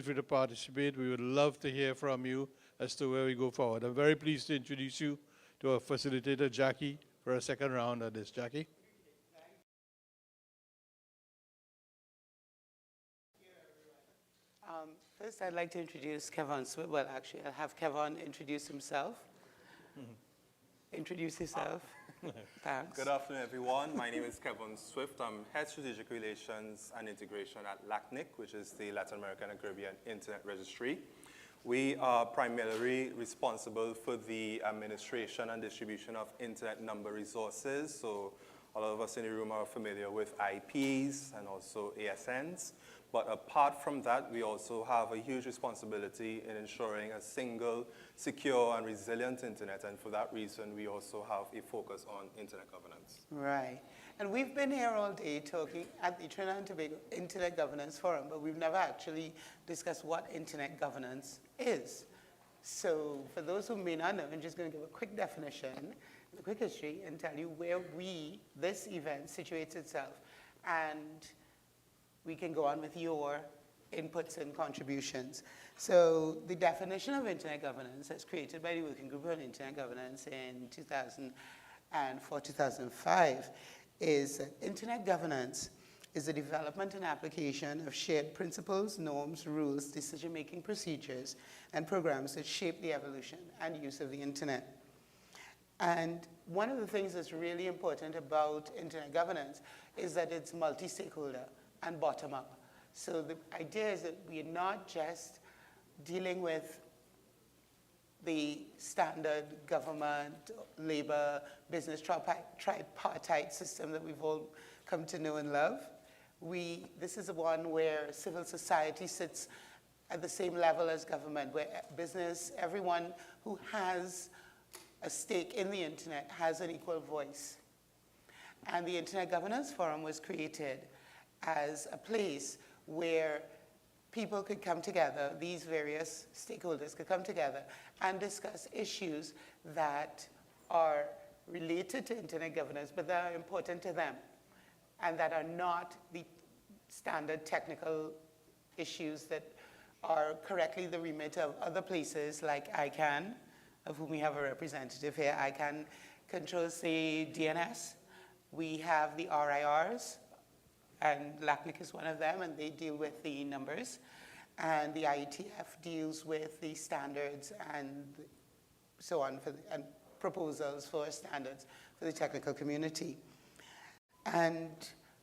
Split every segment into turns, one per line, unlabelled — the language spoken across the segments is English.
free to participate. We would love to hear from you as to where we go forward. I'm very pleased to introduce you to our facilitator, Jackie, for a second round of this. Jackie?
First, I'd like to introduce Kevin Swift. Well, actually, I'll have Kevin introduce himself. Introduce yourself. Thanks.
Good afternoon, everyone. My name is Kevin Swift. I'm Head Strategic Relations and Integration at LACNIC, which is the Latin American and Caribbean Internet Registry. We are primarily responsible for the administration and distribution of internet number resources. So a lot of us in the room are familiar with IPs and also ASNs. But apart from that, we also have a huge responsibility in ensuring a single, secure, and resilient internet. And for that reason, we also have a focus on internet governance.
Right. And we've been here all day talking at the Trinidad and Tobago Internet Governance Forum, but we've never actually discussed what internet governance is. So for those who may not know, I'm just going to give a quick definition, a quick history, and tell you where this event situates itself. And we can go on with your inputs and contributions. So the definition of internet governance as created by the Working Group on Internet Governance in 2004-2005 is that internet governance is the development and application of shared principles, norms, rules, decision-making procedures, and programs that shape the evolution and use of the internet. And one of the things that's really important about internet governance is that it's multi-stakeholder and bottom-up. So the idea is that we are not just dealing with the standard government, labor, business tripartite system that we've all come to know and love. This is one where civil society sits at the same level as government, where business, everyone who has a stake in the internet has an equal voice. And the Internet Governance Forum was created as a place where people could come together, these various stakeholders could come together and discuss issues that are related to internet governance, but that are important to them, and that are not the standard technical issues that are correctly the remit of other places like ICANN, of whom we have a representative here. ICANN controls the DNS. We have the RIRs, and LACNIC is one of them, and they deal with the numbers. And the IETF deals with the standards and so on, and proposals for standards for the technical community. And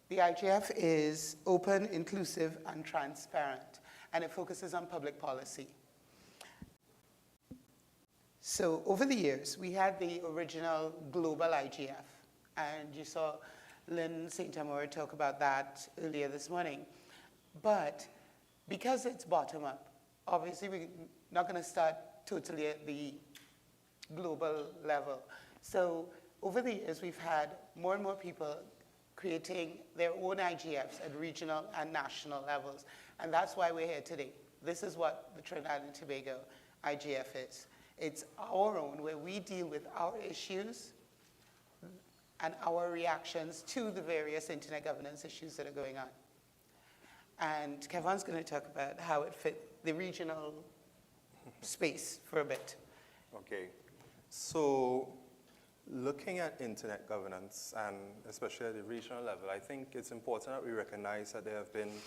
the IGF is open, inclusive, and transparent, and it focuses on public policy. So over the years, we had the original global IGF, and you saw Lynn St. Amour talk about that earlier this morning. But because it's bottom-up, obviously we're not going to start totally at the global level. So over the years, we've had more and more people creating their own IGFs at regional and national levels. And that's why we're here today. This is what the Trinidad and Tobago IGF is. It's our own, where we deal with our issues and our reactions to the various internet governance issues that are going on. And Kevin's going to talk about how it fit the regional space for a bit.
Okay. So looking at internet governance, and especially at the regional level, I think it's important that we recognize that there have been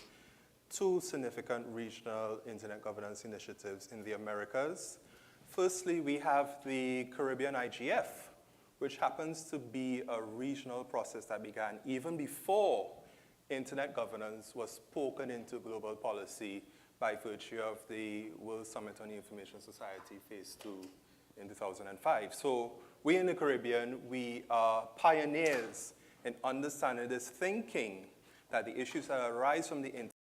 two significant regional internet governance initiatives in the Americas. Firstly, we have the Caribbean IGF, which happens to be a regional process that began even before internet governance was spoken into global policy by virtue of the World Summit on the Information Society Phase 2 in 2005. So we in the Caribbean, we are pioneers in understanding this thinking that the issues that arise from the internet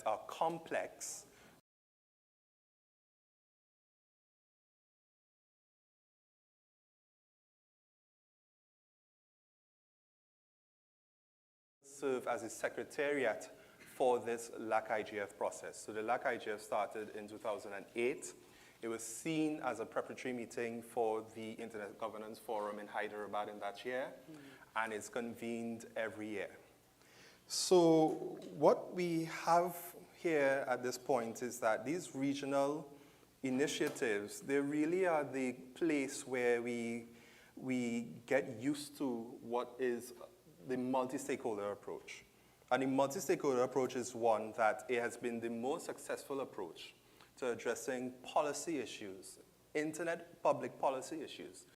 are complex. Serve as a secretariat for this LAC-IGF process. So the LAC-IGF started in 2008. It was seen as a preparatory meeting for the Internet Governance Forum in Hyderabad in that year, and it's convened every year. So what we have here at this point is that these regional initiatives, they really are the place where we get used to what is the multi-stakeholder approach. And the multi-stakeholder approach is one that it has been the most successful approach to addressing policy issues, internet public policy issues.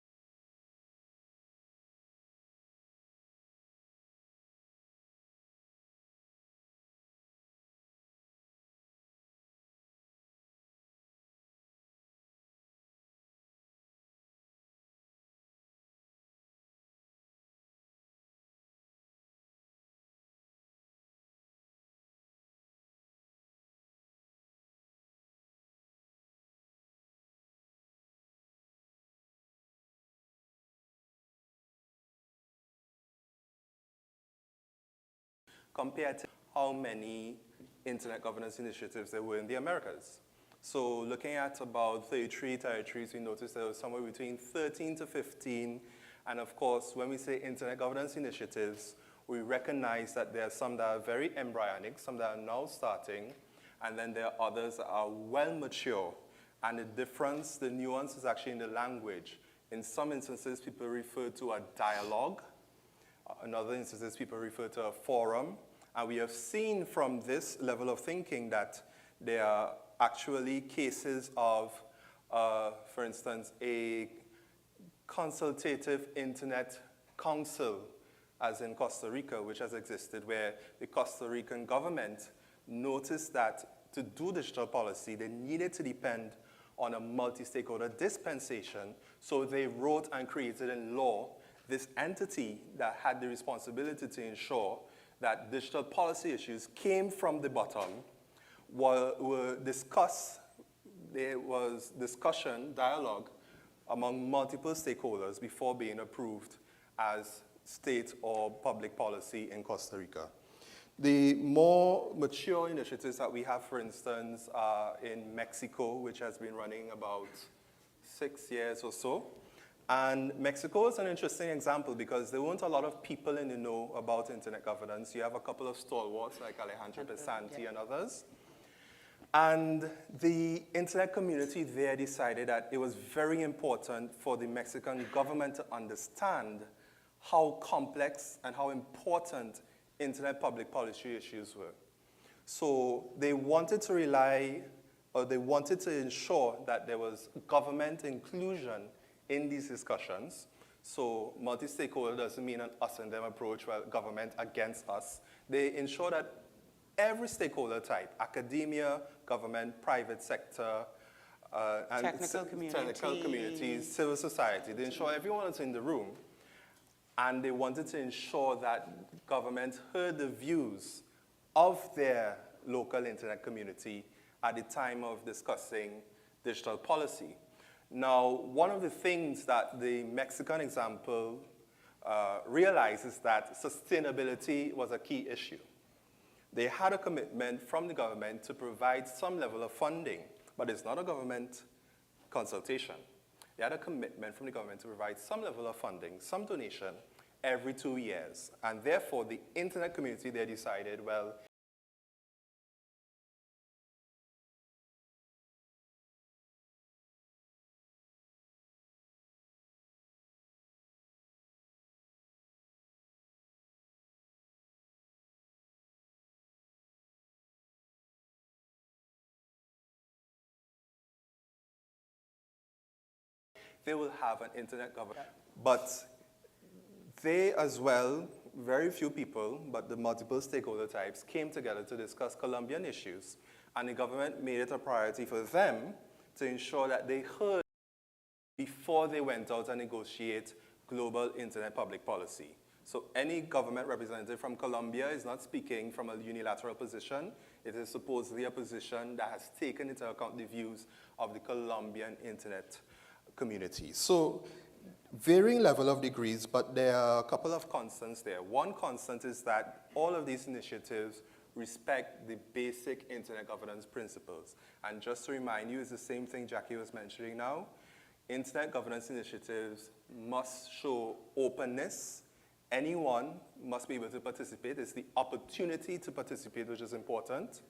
Compared to how many internet governance initiatives there were in the Americas. So looking at about 33 territories, we noticed there was somewhere between 13 to 15. And of course, when we say internet governance initiatives, we recognize that there are some that are very embryonic, some that are now starting, and then there are others that are well mature. And the difference, the nuance is actually in the language. In some instances, people refer to a dialogue. In other instances, people refer to a forum. And we have seen from this level of thinking that there are actually cases of, for instance, a consultative internet council, as in Costa Rica, which has existed, where the Costa Rican government noticed that to do digital policy, they needed to depend on a multi-stakeholder dispensation. So they wrote and created in law this entity that had the responsibility to ensure that digital policy issues came from the bottom, were discussed. There was discussion, dialogue among multiple stakeholders before being approved as state or public policy in Costa Rica. The more mature initiatives that we have, for instance, are in Mexico, which has been running about 6 years or so. And Mexico is an interesting example because there weren't a lot of people in the know about internet governance. You have a couple of stalwarts like Alejandro Pesanti and others. And the internet community there decided that it was very important for the Mexican government to understand how complex and how important internet public policy issues were. So they wanted to rely, or they wanted to ensure that there was government inclusion in these discussions. So multi-stakeholder doesn't mean an us and them approach, well, government against us. They ensure that every stakeholder type, academia, government, private sector, and technical communities, civil society, they ensure everyone is in the room. And they wanted to ensure that government heard the views of their local internet community at the time of discussing digital policy. Now, one of the things that the Mexican example realized is that sustainability was a key issue. They had a commitment from the government to provide some level of funding, but it's not a government consultation. They had a commitment from the government to provide some level of funding, some donation, every 2 years. And therefore, the internet community there decided, well, they will have an internet government. But they as well, very few people, but the multiple stakeholder types came together to discuss Colombian issues. And the government made it a priority for them to ensure that they heard before they went out and negotiate global internet public policy. So any government representative from Colombia is not speaking from a unilateral position. It is supposedly a position that has taken into account the views of the Colombian internet community. So varying level of degrees, but there are a couple of constants there. One constant is that all of these initiatives respect the basic internet governance principles. And just to remind you, it's the same thing Jackie was mentioning now. Internet governance initiatives must show openness. Anyone must be able to participate. It's the opportunity to participate which is important.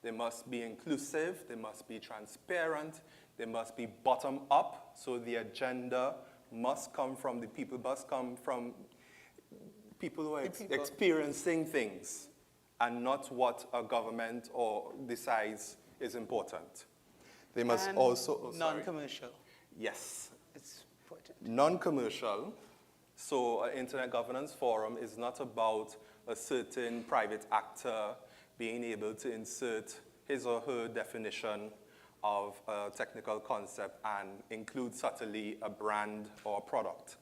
They must be inclusive, they must be transparent, they must be bottom up, so the agenda must come from the people, must come from people who are experiencing things, and not what a government or decides is important. They must
And
also...
non-commercial.
Yes.
It's important.
Non-commercial. So an Internet Governance Forum is not about a certain private actor being able to insert his or her definition of a technical concept and include subtly a brand or a product.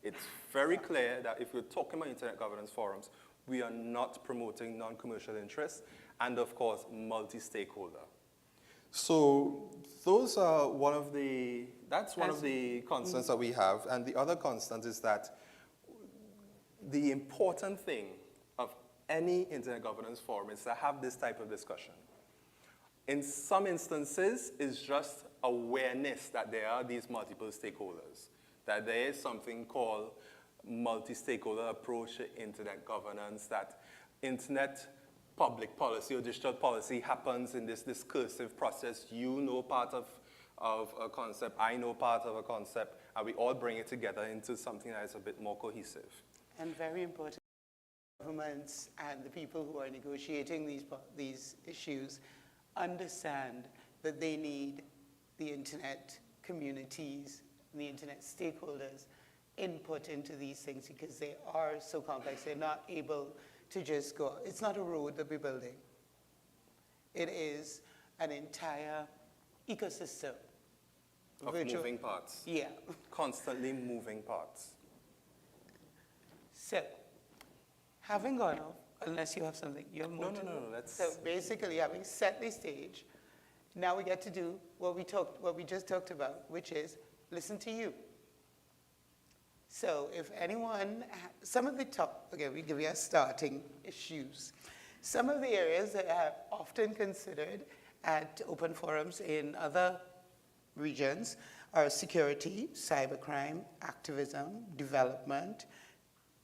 It's very clear that if we're talking about Internet Governance Forums, we are not promoting non-commercial interests and, of course, multi-stakeholder. So those are that's one of the constants that we have. And the other constant is that the important thing of any Internet Governance Forum is to have this type of discussion. In some instances, it's just awareness that there are these multiple stakeholders, that there is something called multi-stakeholder approach to internet governance, that internet public policy or digital policy happens in this discursive process. You know part of a concept, I know part of a concept, and we all bring it together into something that is a bit more cohesive.
And very important, governments and the people who are negotiating these issues understand that they need the internet communities, the internet stakeholders input into these things because they are so complex. They're not able to just go. It's not a road that we're building. It is an entire ecosystem.
Of moving parts.
Yeah.
Constantly moving parts.
So, having gone off, unless you have something, you have more to
No,
So basically, having set the stage, now we get to do what we just talked about, which is listen to you. So if anyone, some of the top, okay, we give you our starting issues. Some of the areas that are often considered at open forums in other regions are security, cybercrime, activism, development,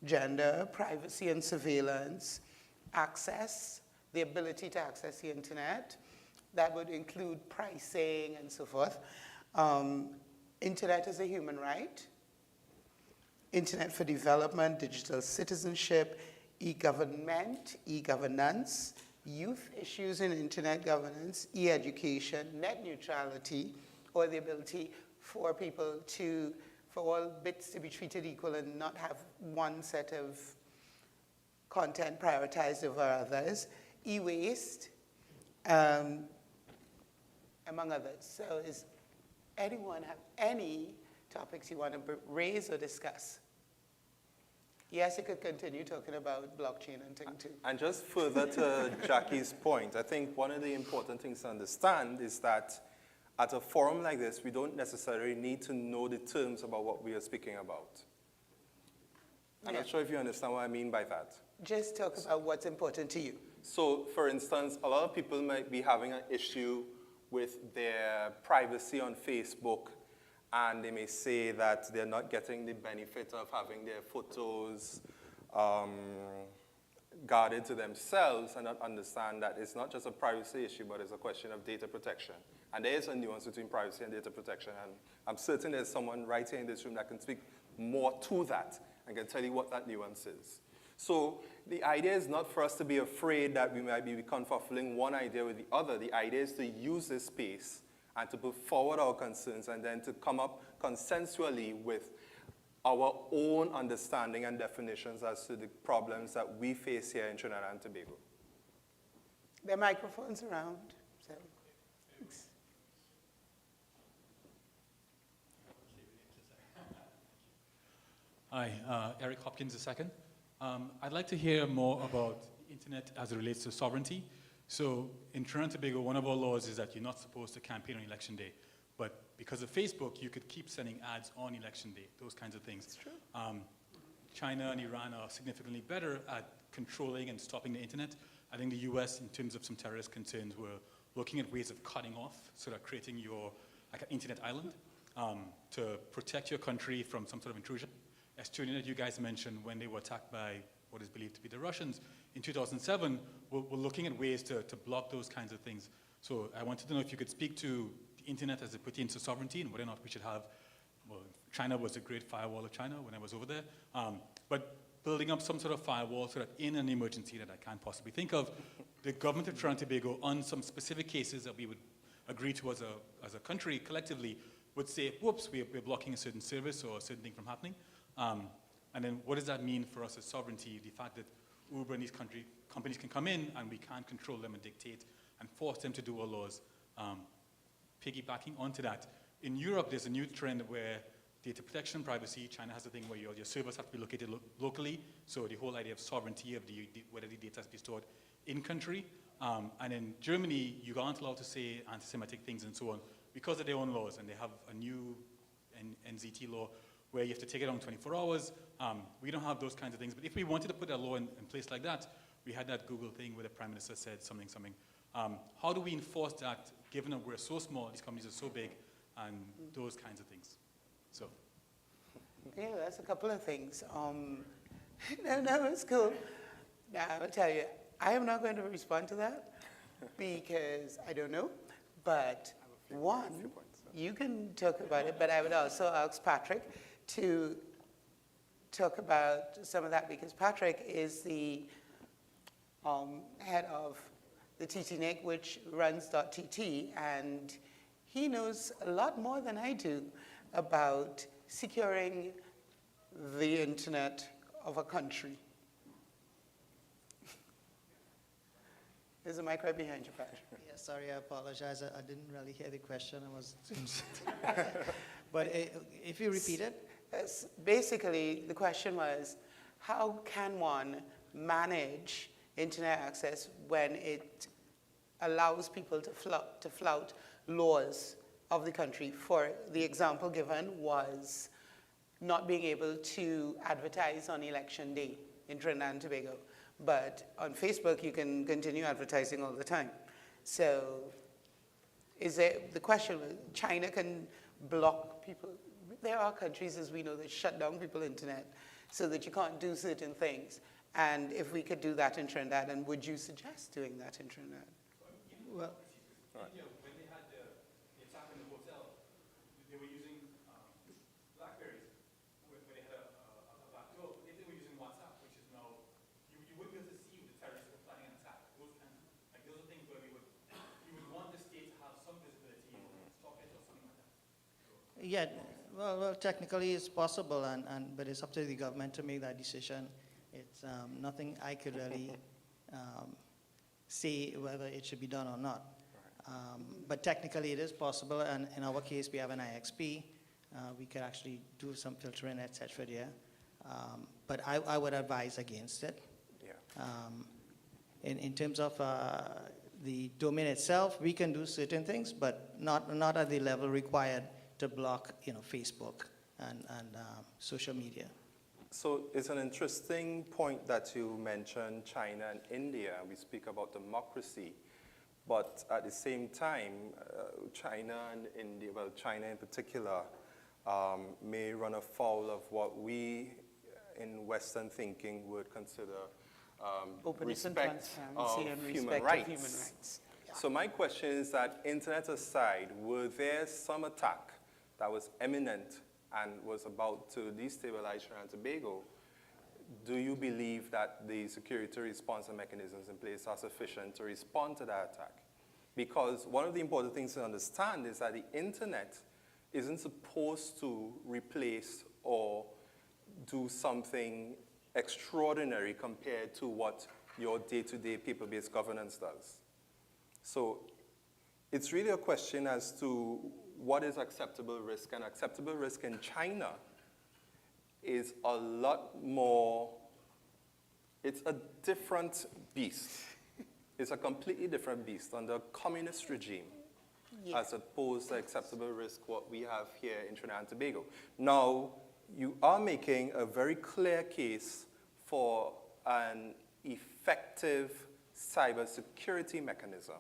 gender, privacy and surveillance, access, the ability to access the internet. That would include pricing and so forth. Internet as a human right, internet for development, digital citizenship, e-government, e-governance, youth issues in internet governance, e-education, net neutrality, or the ability for people to, for all bits to be treated equal and not have one set of content prioritized over others, e-waste, among others. So does anyone have any topics you want to raise or discuss? Yes, you could continue talking about blockchain and things too.
And just further to Jackie's point, I think one of the important things to understand is that at a forum like this, we don't necessarily need to know the terms about what we are speaking about. I'm not sure if you understand what I mean by that.
Just talk about what's important to you.
So, for instance, a lot of people might be having an issue with their privacy on Facebook, and they may say that they're not getting the benefit of having their photos guarded to themselves, and not understand that it's not just a privacy issue, but it's a question of data protection. And there is a nuance between privacy and data protection, and I'm certain there's someone right here in this room that can speak more to that and can tell you what that nuance is. So the idea is not for us to be afraid that we might be confuffling one idea with the other. The idea is to use this space and to put forward our concerns and then to come up consensually with our own understanding and definitions as to the problems that we face here in Trinidad and Tobago.
There are microphones around. So. Thanks.
Hi, Eric Hopkins II. I'd like to hear more about the internet as it relates to sovereignty. So in Trinidad and Tobago, one of our laws is that you're not supposed to campaign on election day. But because of Facebook, you could keep sending ads on election day, those kinds of things.
That's true.
China and Iran are significantly better at controlling and stopping the internet. I think the US, in terms of some terrorist concerns, were looking at ways of cutting off, sort of creating like an internet island to protect your country from some sort of intrusion. Estonia, you guys mentioned, when they were attacked by what is believed to be the Russians in 2007, we're looking at ways to block those kinds of things. So I wanted to know if you could speak to the internet as it pertains to sovereignty and whether or not we should have, well, China was a great firewall of China when I was over there, but building up some sort of firewall so that in an emergency that I can't possibly think of, the government of Trinidad and Tobago, on some specific cases that we would agree to as a country collectively, would say, whoops, we're blocking a certain service or a certain thing from happening. And then what does that mean for us as sovereignty, the fact that Uber and these companies can come in and we can't control them and dictate and force them to do our laws. Piggybacking onto that, in Europe there's a new trend where data protection and privacy, China has a thing where your servers have to be located locally, so the whole idea of sovereignty of whether the data has to be stored in country. And in Germany, you aren't allowed to say anti-Semitic things and so on because of their own laws, and they have a new NZT law where you have to take it on 24 hours. We don't have those kinds of things, but if we wanted to put a law in place like that, we had that Google thing where the Prime Minister said something. How do we enforce that, given that we're so small, these companies are so big, and those kinds of things? So.
Yeah, that's a couple of things. No, it's cool. Now, I'll tell you, I am not going to respond to that because I don't know. But one, you can talk about it, but I would also ask Patrick to talk about some of that because Patrick is the head of the TTNIC, which runs .tt, and he knows a lot more than I do about securing the internet of a country. There's a mic right behind you, Patrick.
Yeah, sorry, I apologize. I didn't really hear the question. I was, but if you repeat it.
Basically, the question was, how can one manage internet access when it allows people to flout laws of the country? For the example given was not being able to advertise on election day in Trinidad and Tobago. But on Facebook, you can continue advertising all the time. So the question was, China can block people. There are countries, as we know, that shut down people's internet so that you can't do certain things. And if we could do that in Trinidad, and would you suggest doing that in Trinidad?
Well,
India, when they had the attack in the hotel, they were using Blackberries, where they had a backdoor. If they were using WhatsApp, which is now, you wouldn't be able to see the terrorists were planning an attack. Those are things where you would want the state to have some visibility and stop it or something like that.
yeah, well, technically it's possible, but it's up to the government to make that decision. It's nothing I could really say whether it should be done or not. But technically it is possible, and in our case we have an IXP. We could actually do some filtering, etc. there. But I would advise against it.
Yeah.
In terms of the domain itself, we can do certain things, but not at the level required to block, Facebook and social media.
So it's an interesting point that you mentioned China and India. We speak about democracy, but at the same time, China and India, well, China in particular, may run afoul of what we in Western thinking would consider
Openness and
respect
transparency
of
and
human
respect
rights.
of human rights. Yeah.
So my question is that, internet aside, were there some attack that was imminent and was about to destabilize Trinidad and Tobago? Do you believe that the security response and mechanisms in place are sufficient to respond to that attack? Because one of the important things to understand is that the internet isn't supposed to replace or do something extraordinary compared to what your day-to-day paper-based governance does. So it's really a question as to what is acceptable risk, and acceptable risk in China is a lot more, it's a different beast. It's a completely different beast under a communist regime, as opposed to acceptable risk what we have here in Trinidad and Tobago. Now, you are making a very clear case for an effective cybersecurity mechanism.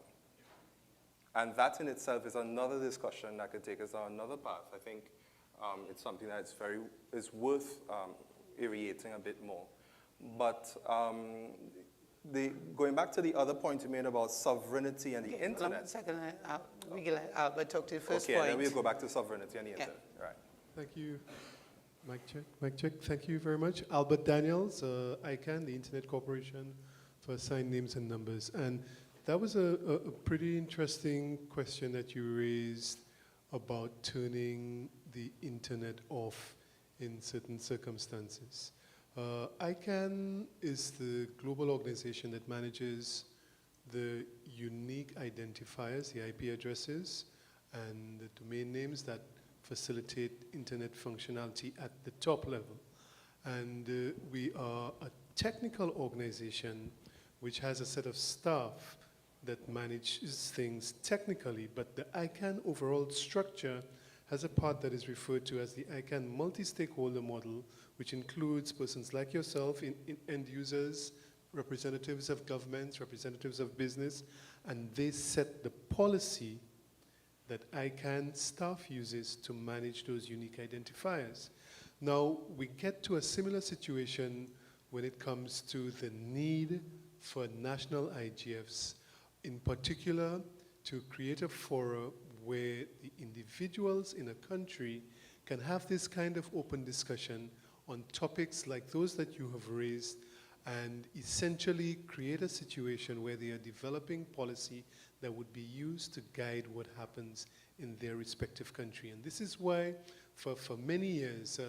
And that in itself is another discussion that could take us down another path. I think it's something that is worth aerating a bit more. But going back to the other point you made about sovereignty and the internet.
1 second, we can let Albert talk to the first
okay,
point.
then we'll go back to sovereignty and the internet. Right.
Thank you. Mic check, mic check. Thank you very much. Albert Daniels, ICANN, the Internet Corporation for Assigned Names and Numbers. And that was a pretty interesting question that you raised about turning the internet off in certain circumstances. ICANN is the global organization that manages the unique identifiers, the IP addresses, and the domain names that facilitate internet functionality at the top level. And we are a technical organization which has a set of staff that manages things technically, but the ICANN overall structure has a part that is referred to as the ICANN multi-stakeholder model, which includes persons like yourself, end users, representatives of governments, representatives of business, and they set the policy that ICANN staff uses to manage those unique identifiers. Now, we get to a similar situation when it comes to the need for national IGFs, in particular to create a forum where the individuals in a country can have this kind of open discussion on topics like those that you have raised, and essentially create a situation where they are developing policy that would be used to guide what happens in their respective country. And this is why, for many years,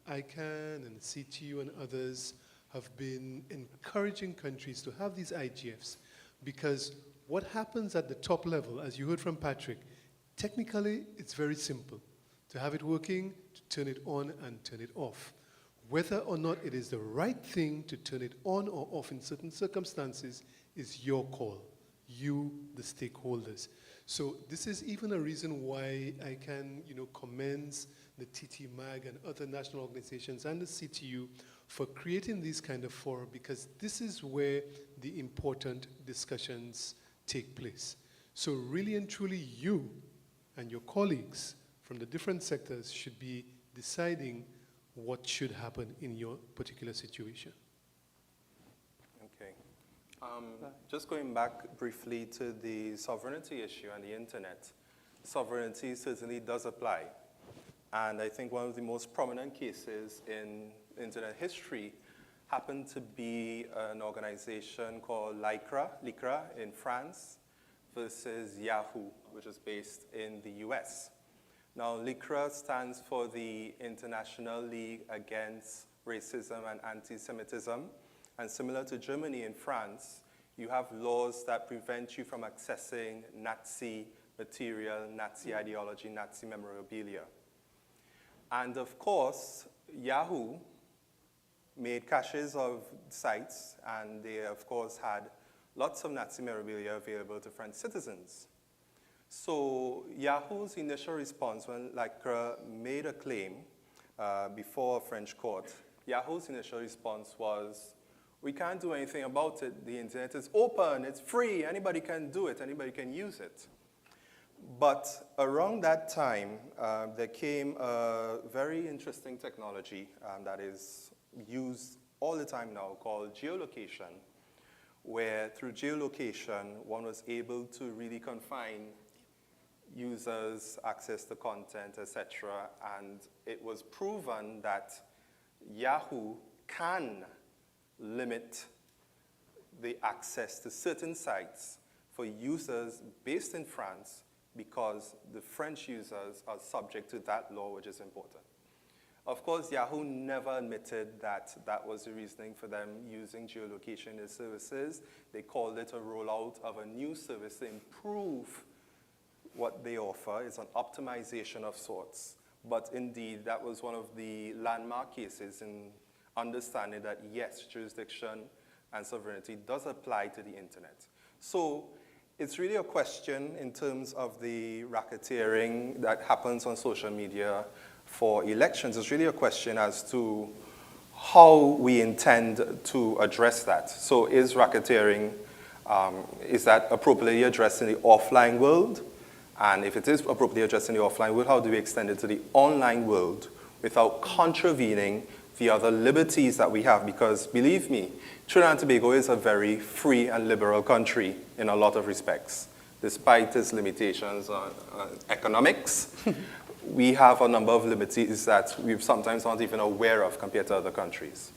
ICANN and CTU and others have been encouraging countries to have these IGFs, because what happens at the top level, as you heard from Patrick, technically it's very simple. To have it working, to turn it on and turn it off. Whether or not it is the right thing to turn it on or off in certain circumstances is your call, you, the stakeholders. So this is even a reason why ICANN, commends the TT-MAG and other national organizations and the CTU for creating these kind of fora, because this is where the important discussions take place. So really and truly, you and your colleagues from the different sectors should be deciding what should happen in your particular situation.
Okay. Just going back briefly to the sovereignty issue and the internet, sovereignty certainly does apply. And I think one of the most prominent cases in internet history happened to be an organization called LICRA in France versus Yahoo, which is based in the US. Now, LICRA stands for the International League Against Racism and Anti-Semitism. And similar to Germany and France, you have laws that prevent you from accessing Nazi material, Nazi ideology, Nazi memorabilia. And of course, Yahoo made caches of sites, and they, of course, had lots of Nazi memorabilia available to French citizens. So Yahoo's initial response when LICRA made a claim before a French court, Yahoo's initial response was, we can't do anything about it. The internet is open, it's free, anybody can do it, anybody can use it. But around that time, there came a very interesting technology that is used all the time now called geolocation, where through geolocation, one was able to really confine users' access to content, etc. And it was proven that Yahoo can limit the access to certain sites for users based in France, because the French users are subject to that law, which is important. Of course, Yahoo never admitted that that was the reasoning for them using geolocation in their services. They called it a rollout of a new service to improve what they offer. It's an optimization of sorts. But indeed, that was one of the landmark cases in understanding that, yes, jurisdiction and sovereignty does apply to the internet. So it's really a question in terms of the racketeering that happens on social media for elections. It's really a question as to how we intend to address that. So is racketeering Is that appropriately addressed in the offline world? And if it is appropriately addressed in the offline world, how do we extend it to the online world without contravening the other liberties that we have? Because believe me, Trinidad and Tobago is a very free and liberal country in a lot of respects. Despite its limitations on economics, we have a number of liberties that we sometimes aren't even aware of compared to other countries.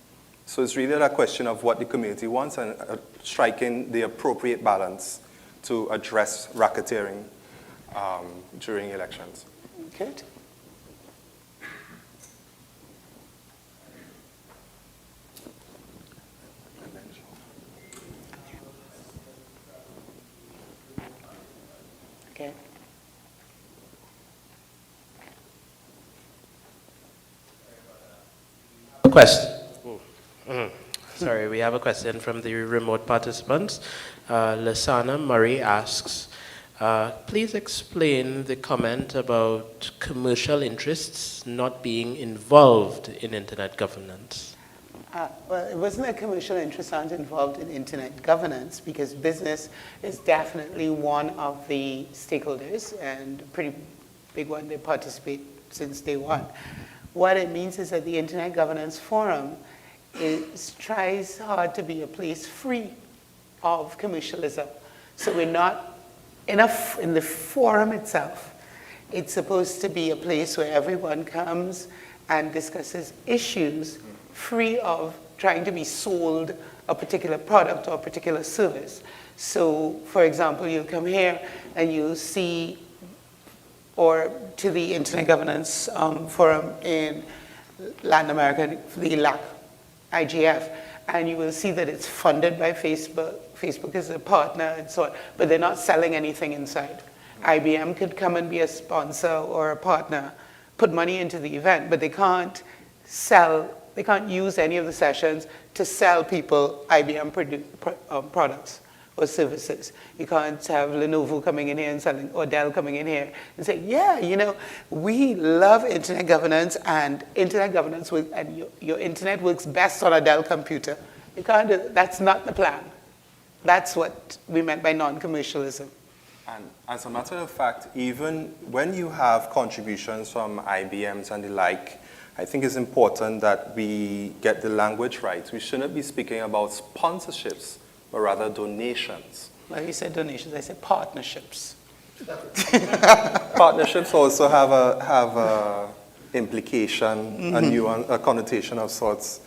So it's really a question of what the community wants and striking the appropriate balance to address racketeering during elections.
Good. Okay.
Question. Sorry, we have a question from the remote participants. Lasana Murray asks, please explain the comment about commercial interests not being involved in internet governance.
Well, it wasn't a commercial interest aren't involved in internet governance, because business is definitely one of the stakeholders, and a pretty big one. They participate since day one. What it means is that the Internet Governance Forum tries hard to be a place free of commercialism. So we're not enough in the forum itself. It's supposed to be a place where everyone comes and discusses issues free of trying to be sold a particular product or a particular service. So, for example, you'll come here and you'll see, or to the Internet Governance Forum in Latin America, the LAC, IGF, and you will see that it's funded by Facebook. Facebook is a partner and so on, but they're not selling anything inside. IBM could come and be a sponsor or a partner, put money into the event, but they can't sell, they can't use any of the sessions to sell people IBM products or services. You can't have Lenovo coming in here and selling, or Dell coming in here and saying, yeah, you know, we love internet governance, and internet governance and your internet works best on a Dell computer. You can't do, that's not the plan. That's what we meant by non-commercialism.
And as a matter of fact, even when you have contributions from IBMs and the like, I think it's important that we get the language right. We shouldn't be speaking about sponsorships, but rather donations.
Well, you said donations, I said partnerships.
Partnerships also have a implication, a connotation of sorts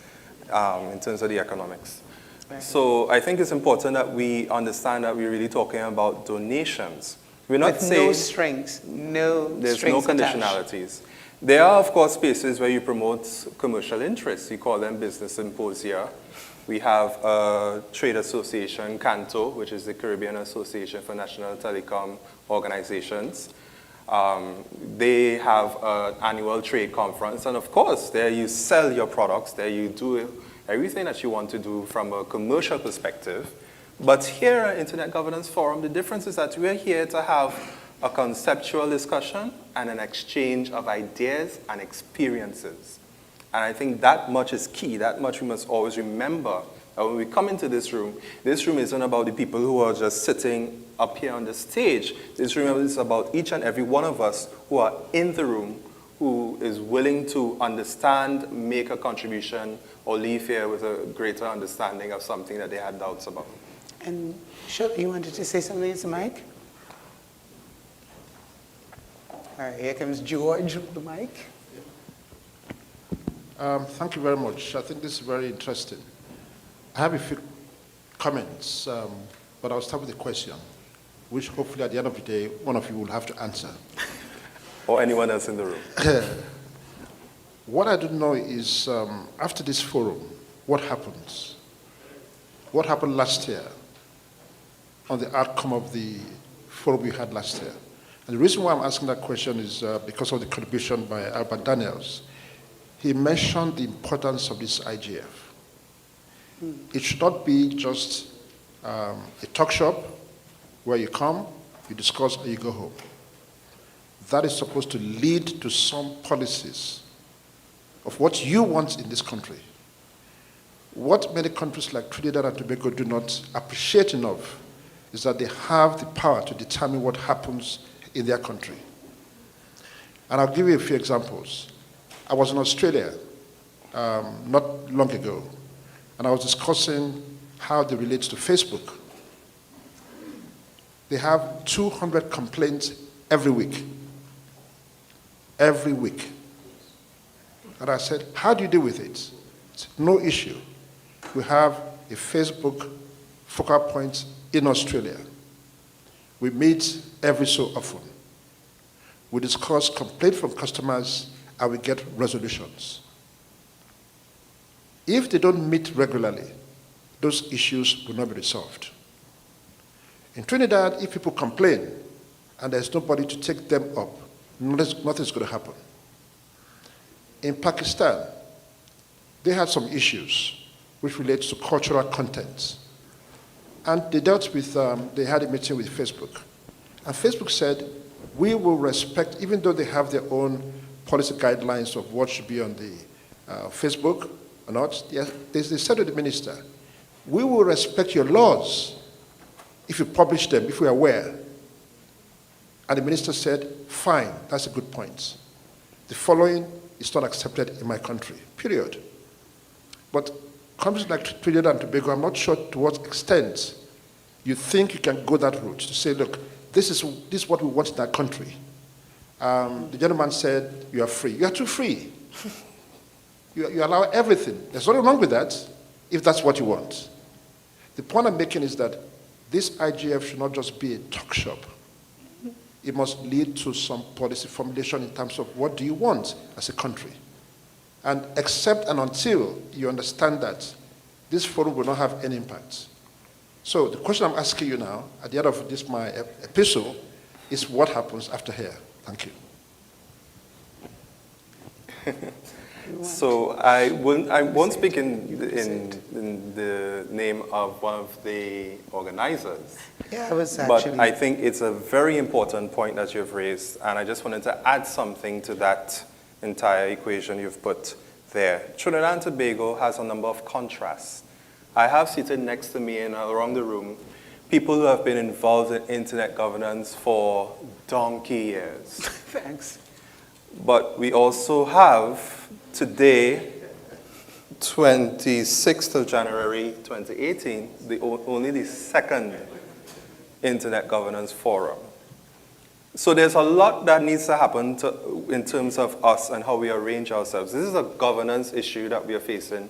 in terms of the economics.
Right.
So I think it's important that we understand that we're really talking about donations. We're not
With
saying
no strings,
there's
strings
no
attached.
conditionalities. There are, of course, spaces where you promote commercial interests. You call them business symposia. We have a trade association, CANTO, which is the Caribbean Association for National Telecom Organizations. They have an annual trade conference, and of course, there you sell your products, there you do everything that you want to do from a commercial perspective. But here at Internet Governance Forum, the difference is that we're here to have a conceptual discussion and an exchange of ideas and experiences. And I think that much is key. That much we must always remember. That when we come into this room isn't about the people who are just sitting up here on the stage. This room is about each and every one of us who are in the room, who is willing to understand, make a contribution, or leave here with a greater understanding of something that they had doubts about.
And Shirley, you wanted to say something to the mic? All right, here comes George with the mic.
Thank you very much. I think this is very interesting. I have a few comments, but I'll start with a question, which hopefully at the end of the day, one of you will have to answer.
Or anyone else in the room.
What I don't know is, after this forum, what happens? What happened last year on the outcome of the forum we had last year? And the reason why I'm asking that question is because of the contribution by Albert Daniels. He mentioned the importance of this IGF. It should not be just a talk shop where you come, you discuss, and you go home. That is supposed to lead to some policies of what you want in this country. What many countries like Trinidad and Tobago do not appreciate enough is that they have the power to determine what happens in their country. And I'll give you a few examples. I was in Australia not long ago, and I was discussing how they relate to Facebook. They have 200 complaints every week. Every week. And I said, how do you deal with it? It's no issue. We have a Facebook focal point in Australia. We meet every so often. We discuss complaints from customers and we get resolutions. If they don't meet regularly, those issues will not be resolved. In Trinidad, if people complain and there's nobody to take them up, nothing's going to happen. In Pakistan, they had some issues which relates to cultural content. And they dealt with, they had a meeting with Facebook. And Facebook said, we will respect, even though they have their own policy guidelines of what should be on the Facebook or not, they said to the minister, we will respect your laws if you publish them, if we are aware. And the minister said, fine, that's a good point. The following is not accepted in my country, period. But countries like Trinidad and Tobago, I'm not sure to what extent you think you can go that route to say, look, this is what we want in our country. The gentleman said, you are free. You are too free. You allow everything. There's nothing wrong with that if that's what you want. The point I'm making is that this IGF should not just be a talk shop. It must lead to some policy formulation in terms of what do you want as a country. And except and until you understand that, this forum will not have any impact. So the question I'm asking you now, at the end of this my epistle, is what happens after here? Thank you.
So I won't speak in the name of one of the organizers.
Yeah, I was
But
actually.
I think it's a very important point that you've raised, and I just wanted to add something to that entire equation you've put there. Trinidad and Tobago has a number of contrasts. I have seated next to me and around the room people who have been involved in internet governance for donkey years.
Thanks.
But we also have today, 26th of January 2018, only the second Internet Governance Forum. So there's a lot that needs to happen in terms of us and how we arrange ourselves. This is a governance issue that we are facing,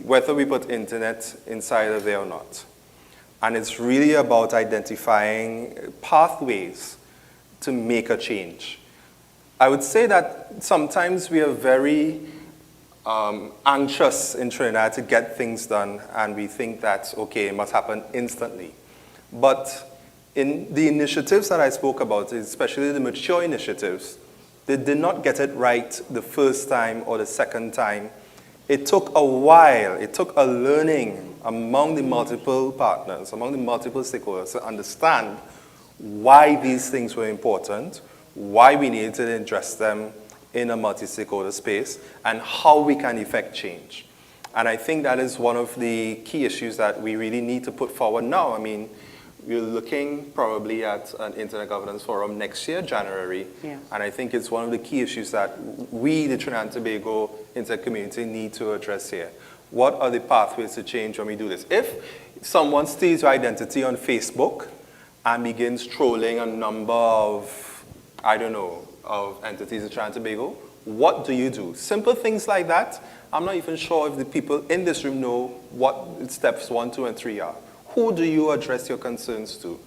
whether we put internet inside of there or not. And it's really about identifying pathways to make a change. I would say that sometimes we are very anxious in Trinidad to get things done, and we think that, okay, it must happen instantly. But in the initiatives that I spoke about, especially the mature initiatives, they did not get it right the first time or the second time. It took a while. It took a learning among the multiple partners, among the multiple stakeholders to understand why these things were important, why we needed to address them in a multi-stakeholder space, and how we can effect change. And I think that is one of the key issues that we really need to put forward now. I mean, we're looking probably at an Internet Governance Forum next year, January.
Yeah.
And I think it's one of the key issues that we, the Trinidad and Tobago Internet community, need to address here. What are the pathways to change when we do this? If someone steals your identity on Facebook and begins trolling a number of, I don't know, of entities in Trinidad and Tobago, what do you do? Simple things like that. I'm not even sure if the people in this room know what steps 1, 2, and 3 are. Who do you address your concerns to?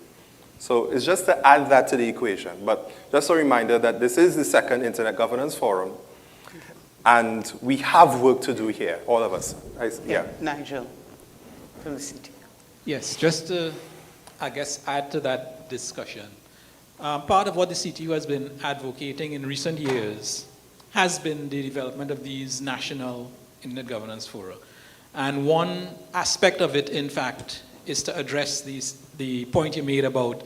So it's just to add that to the equation. But just a reminder that this is the second Internet Governance Forum, and we have work to do here, all of us. Yeah.
Nigel from the city.
Yes, just to, I guess, add to that discussion. Part of what the CTU has been advocating in recent years has been the development of these national Internet Governance Fora. And one aspect of it, in fact, is to address the point you made about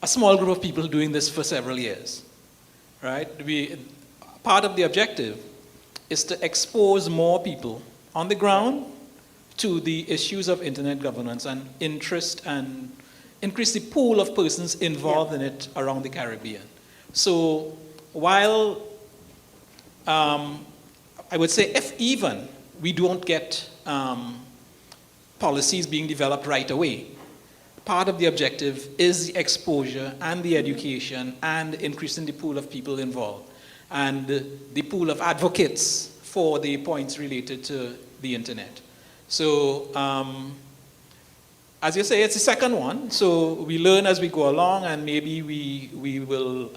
a small group of people doing this for several years, right? Part of the objective is to expose more people on the ground to the issues of internet governance and interest and increase the pool of persons involved in it around the Caribbean. So while I would say if even we don't get policies being developed right away, part of the objective is the exposure and the education and increasing the pool of people involved and the pool of advocates for the points related to the internet. So as you say, it's the second one, so we learn as we go along, and maybe we will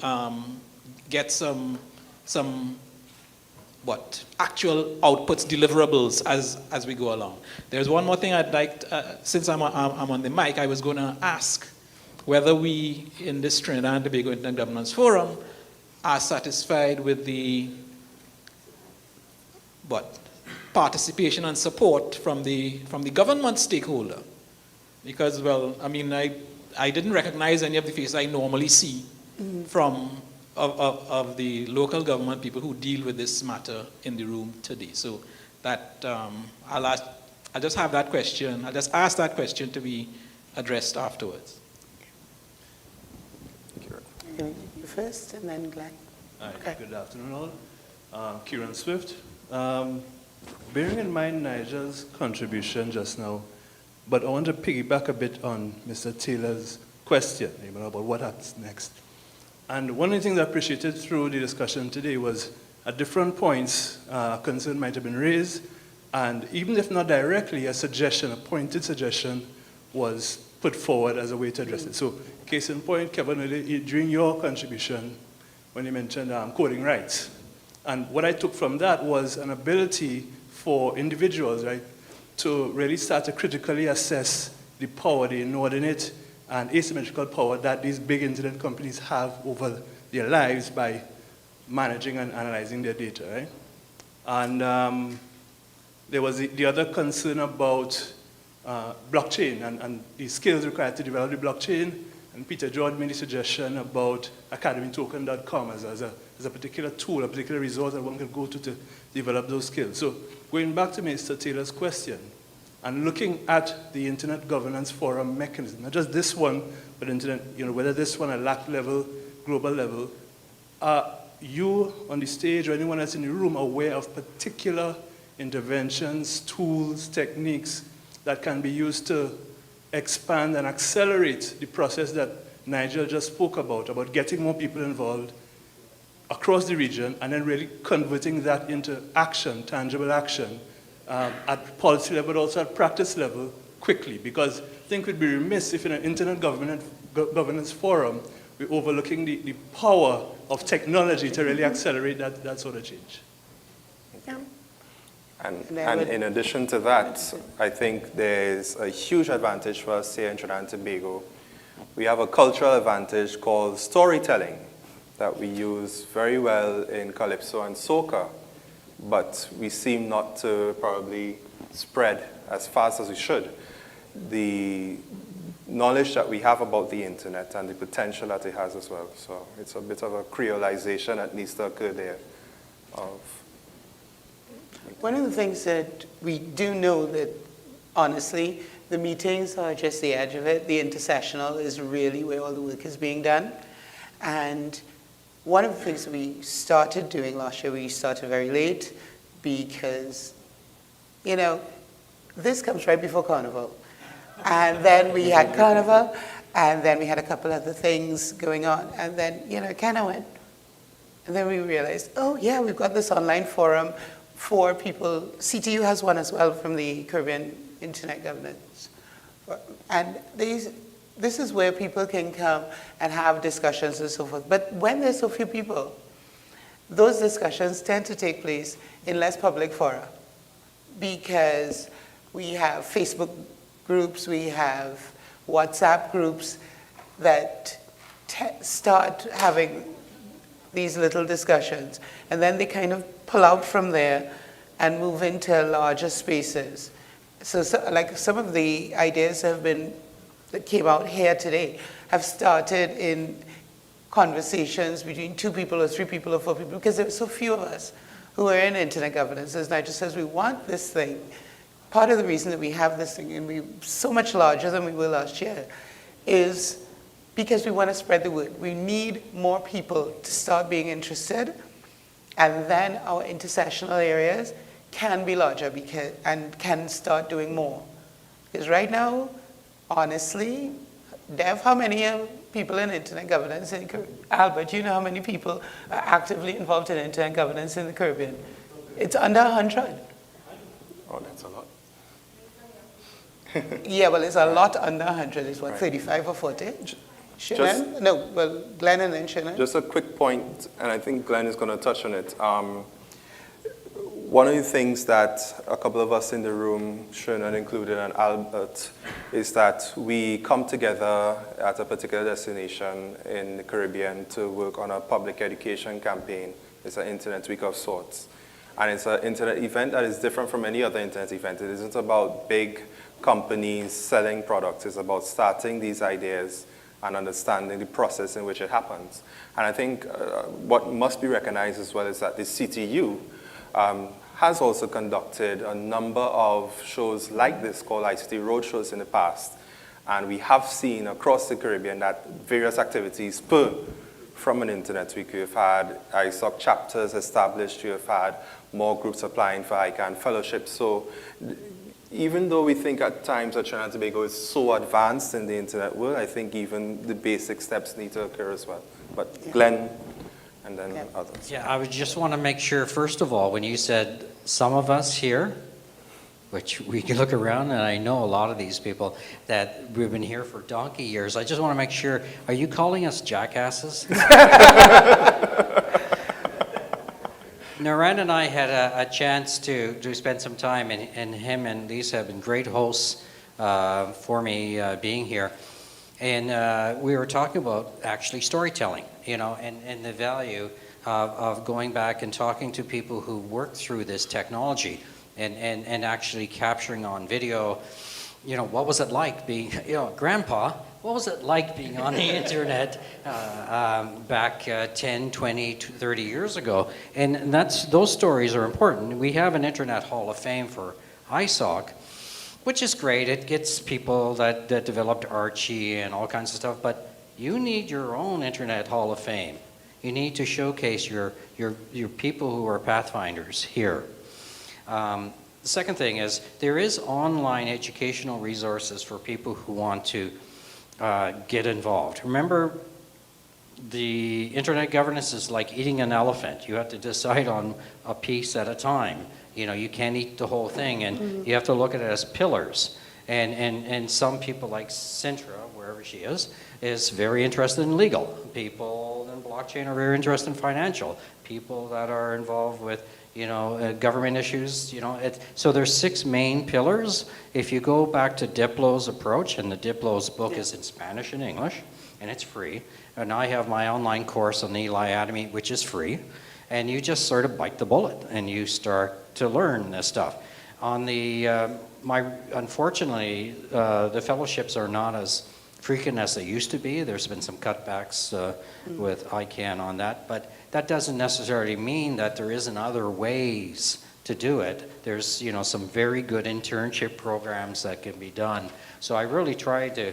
get some actual outputs, deliverables as we go along. There's one more thing I'd like, since I'm on the mic, I was going to ask whether we in this Trinidad and Tobago Intergovernance Forum are satisfied with the participation and support from the government stakeholder. Because, well, I mean, I didn't recognize any of the faces I normally see of the local government people who deal with this matter in the room today. So that I'll just have that question. I'll just ask that question to be addressed afterwards.
You first, and then Glenn.
Hi,
Okay.
good afternoon all. Kieran Swift. Bearing in mind Nigel's contribution just now, but I want to piggyback a bit on Mr. Taylor's question about what happens next. And one of the things I appreciated through the discussion today was at different points, a concern might have been raised, and even if not directly, a suggestion, a pointed suggestion was put forward as a way to address it. So case in point, Kevin, during your contribution, when you mentioned coding rights, and what I took from that was an ability for individuals, right, to really start to critically assess the power, the inordinate and asymmetrical power that these big internet companies have over their lives by managing and analyzing their data, right? And there was the other concern about blockchain and the skills required to develop the blockchain. And Peter George made a suggestion about academytoken.com as a particular tool, a particular resource that one can go to develop those skills. So going back to Mr. Taylor's question, and looking at the Internet Governance Forum mechanism, not just this one, but internet, whether this one at LAC level, global level, are you on the stage or anyone else in the room aware of particular interventions, tools, techniques that can be used to expand and accelerate the process that Nigel just spoke about getting more people involved across the region and then really converting that into action, tangible action, at policy level, but also at practice level, quickly? Because I think we'd be remiss if in an Internet Governance Forum, we're overlooking the power of technology to really accelerate that sort of change.
Yeah.
And in addition to that, I think there's a huge advantage for us here in Trinidad and Tobago. We have a cultural advantage called storytelling that we use very well in Calypso and Soca, but we seem not to probably spread as fast as we should. The knowledge that we have about the internet and the potential that it has as well. So it's a bit of a creolization that needs to occur there.
One of the things that we do know that, honestly, the meetings are just the edge of it. The intersessional is really where all the work is being done. And one of the things we started doing last year, we started very late because, this comes right before Carnival. And then we had Carnival, and then we had a couple other things going on, and then, it kind of went. And then we realized, oh yeah, we've got this online forum for people. CTU has one as well from the Caribbean Internet Governance. And this is where people can come and have discussions and so forth. But when there's so few people, those discussions tend to take place in less public fora because we have Facebook groups, we have WhatsApp groups that start having these little discussions, and then they kind of pull out from there and move into larger spaces. So like some of the ideas that came out here today have started in conversations between 2 people or 3 people or 4 people, because there are so few of us who are in internet governance. As Nigel says, we want this thing. Part of the reason that we have this thing, and we're so much larger than we were last year, is because we want to spread the word. We need more people to start being interested, and then our intersectional areas can be larger and can start doing more. Because right now, honestly, Dev, how many people in internet governance in the Caribbean? Albert, you know how many people are actively involved in internet governance in the Caribbean? It's under 100.
Oh, that's a lot.
Yeah, well, it's a lot under 100. It's what,
Right.
35 or 40? Shannon? No, well, Glenn and then Shannon.
Just a quick point, and I think Glenn is going to touch on it. One of the things that a couple of us in the room, Shannon included and Albert, is that we come together at a particular destination in the Caribbean to work on a public education campaign. It's an internet week of sorts. And it's an internet event that is different from any other internet event. It isn't about big companies selling products. It's about starting these ideas and understanding the process in which it happens. And I think what must be recognized as well is that the CTU has also conducted a number of shows like this called ICT Roadshows in the past. And we have seen across the Caribbean that various activities spur from an internet week. We've had ISOC chapters established. We have had more groups applying for ICANN fellowships. So even though we think at times that Trinidad and Tobago is so advanced in the internet world, I think even the basic steps need to occur as well. But Glenn, and then others.
Yeah, I would just want to make sure, first of all, when you said some of us here, which we can look around, and I know a lot of these people, that we've been here for donkey years. I just want to make sure, are you calling us jackasses? Naren and I had a chance to spend some time, and him and Lisa have been great hosts for me being here. And we were talking about actually storytelling, you know, and the value of going back and talking to people who worked through this technology and actually capturing on video, you know, what was it like being, you know, Grandpa, what was it like being on the internet back 10, 20, 30 years ago? And those stories are important. We have an Internet Hall of Fame for ISOC, which is great. It gets people that developed Archie and all kinds of stuff, but you need your own Internet Hall of Fame. You need to showcase your people who are pathfinders here. The second thing is there is online educational resources for people who want to get involved. Remember, the internet governance is like eating an elephant. You have to decide on a piece at a time. You know, you can't eat the whole thing, and you have to look at it as pillars. And some people like Sintra, wherever she is very interested in legal. People in blockchain are very interested in financial. People that are involved with, you know, government issues, you know. So there's 6 main pillars. If you go back to Diplo's approach, and the Diplo's book is in Spanish and English, and it's free. And I have my online course on the Eli Academy, which is free. And you just sort of bite the bullet, and you start to learn this stuff. On the, unfortunately, the fellowships are not as frequent as they used to be. There's been some cutbacks with ICANN on that, but that doesn't necessarily mean that there isn't other ways to do it. There's, you know, some very good internship programs that can be done. So I really try to,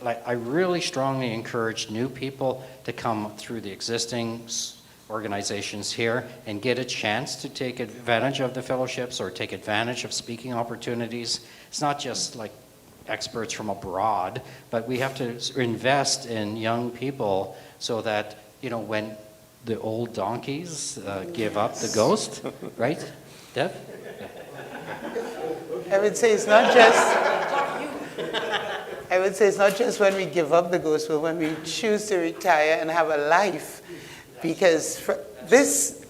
I really strongly encourage new people to come through the existing organizations here and get a chance to take advantage of the fellowships or take advantage of speaking opportunities. It's not just like experts from abroad, but we have to invest in young people so that, you know, when the old donkeys give up the ghost, right, Dev?
I would say it's not just. I would say it's not just when we give up the ghost, but when we choose to retire and have a life, because this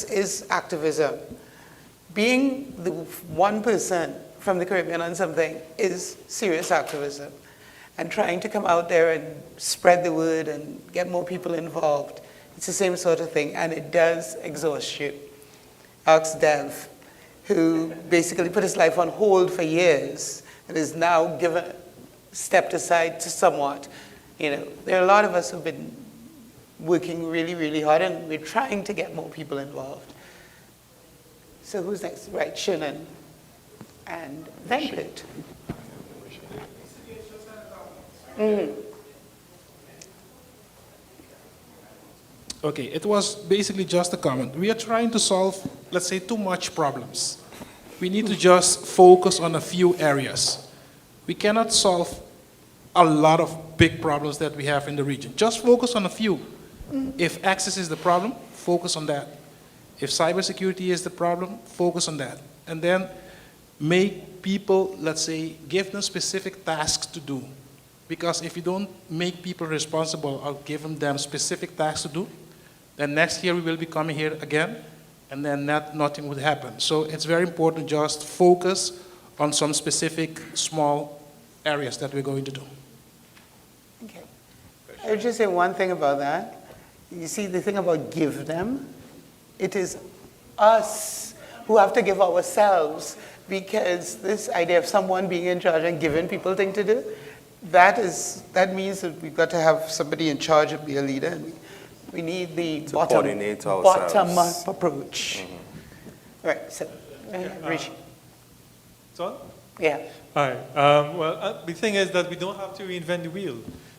is activism. Being the 1% from the Caribbean on something is serious activism, and trying to come out there and spread the word and get more people involved. It's the same sort of thing, and it does exhaust you. Ask Dev, who basically put his life on hold for years and is now stepped aside to somewhat. You know, there are a lot of us who've been working really, really hard, and we're trying to get more people involved. So who's next? Right, Shannon and Venkat.
Okay, it was basically just a comment. We are trying to solve, let's say, too much problems. We need to just focus on a few areas. We cannot solve a lot of big problems that we have in the region. Just focus on a few. If access is the problem, focus on that. If cybersecurity is the problem, focus on that. And then make people, let's say, give them specific tasks to do. Because if you don't make people responsible or give them specific tasks to do, then next year we will be coming here again, and then nothing would happen. So it's very important just focus on some specific small areas that we're going to do.
Okay. I would just say one thing about that. You see, the thing about give them, it is us who have to give ourselves, because this idea of someone being in charge and giving people things to do, that means that we've got to have somebody in charge and be a leader. And we need the bottom-up approach. All right, so, Rishi.
So?
Yeah.
Hi. The thing is that we don't have to reinvent the wheel.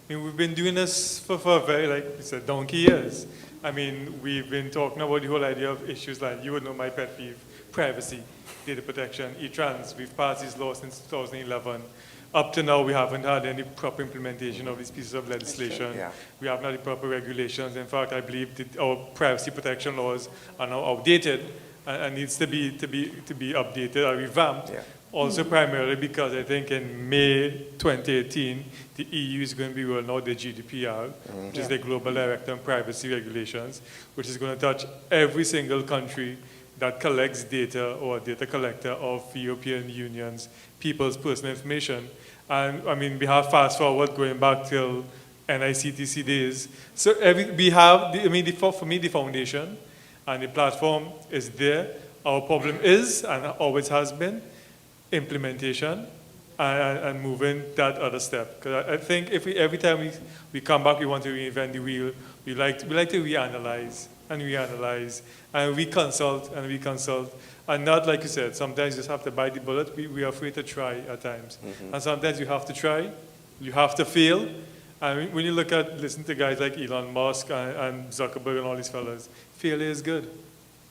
I mean, we've been doing this for a very, like you said, donkey years. I mean, we've been talking about the whole idea of issues like, you would know my pet peeve, privacy, data protection, e-trans. We've passed these laws since 2011. Up to now, we haven't had any proper implementation of these pieces of legislation.
Yeah.
We haven't had the proper regulations. In fact, I believe that our privacy protection laws are now outdated and needs to be updated or revamped.
Yeah.
Also primarily because I think in May 2018, the EU is going to be rolling out the GDPR, which is the Global Directive on Privacy Regulations, which is going to touch every single country that collects data or data collector of the European Union's people's personal information. And I mean, we have fast forward going back till NICTC days. So we have, for me, the foundation and the platform is there. Our problem is, and always has been, implementation and moving that other step. Because I think if every time we come back, we want to reinvent the wheel, we like to reanalyze and reanalyze and reconsult and reconsult. And not like you said, sometimes you just have to bite the bullet. We are afraid to try at times. And sometimes you have to try, you have to fail. And when you listen to guys like Elon Musk and Zuckerberg and all these fellas, failure is good.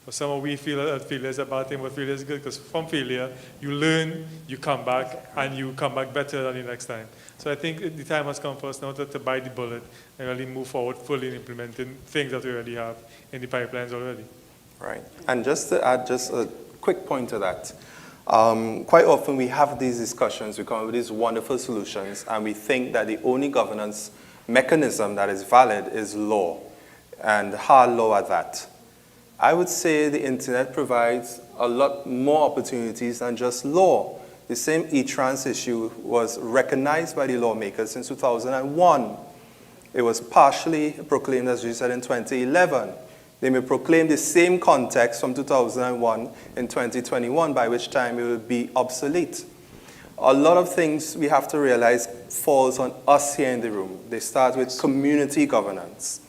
For some of we feel that failure is a bad thing, but failure is good because from failure, you learn, you come back, and you come back better than the next time. So I think the time has come for us now to bite the bullet and really move forward fully in implementing things that we already have in the pipelines already.
Right. And just to add just a quick point to that, quite often we have these discussions, we come up with these wonderful solutions, and we think that the only governance mechanism that is valid is law, and hard law at that. I would say the internet provides a lot more opportunities than just law. The same e-trans issue was recognized by the lawmakers in 2001. It was partially proclaimed, as you said, in 2011. They may proclaim the same context from 2001 in 2021, by which time it will be obsolete. A lot of things we have to realize falls on us here in the room. They start with community governance.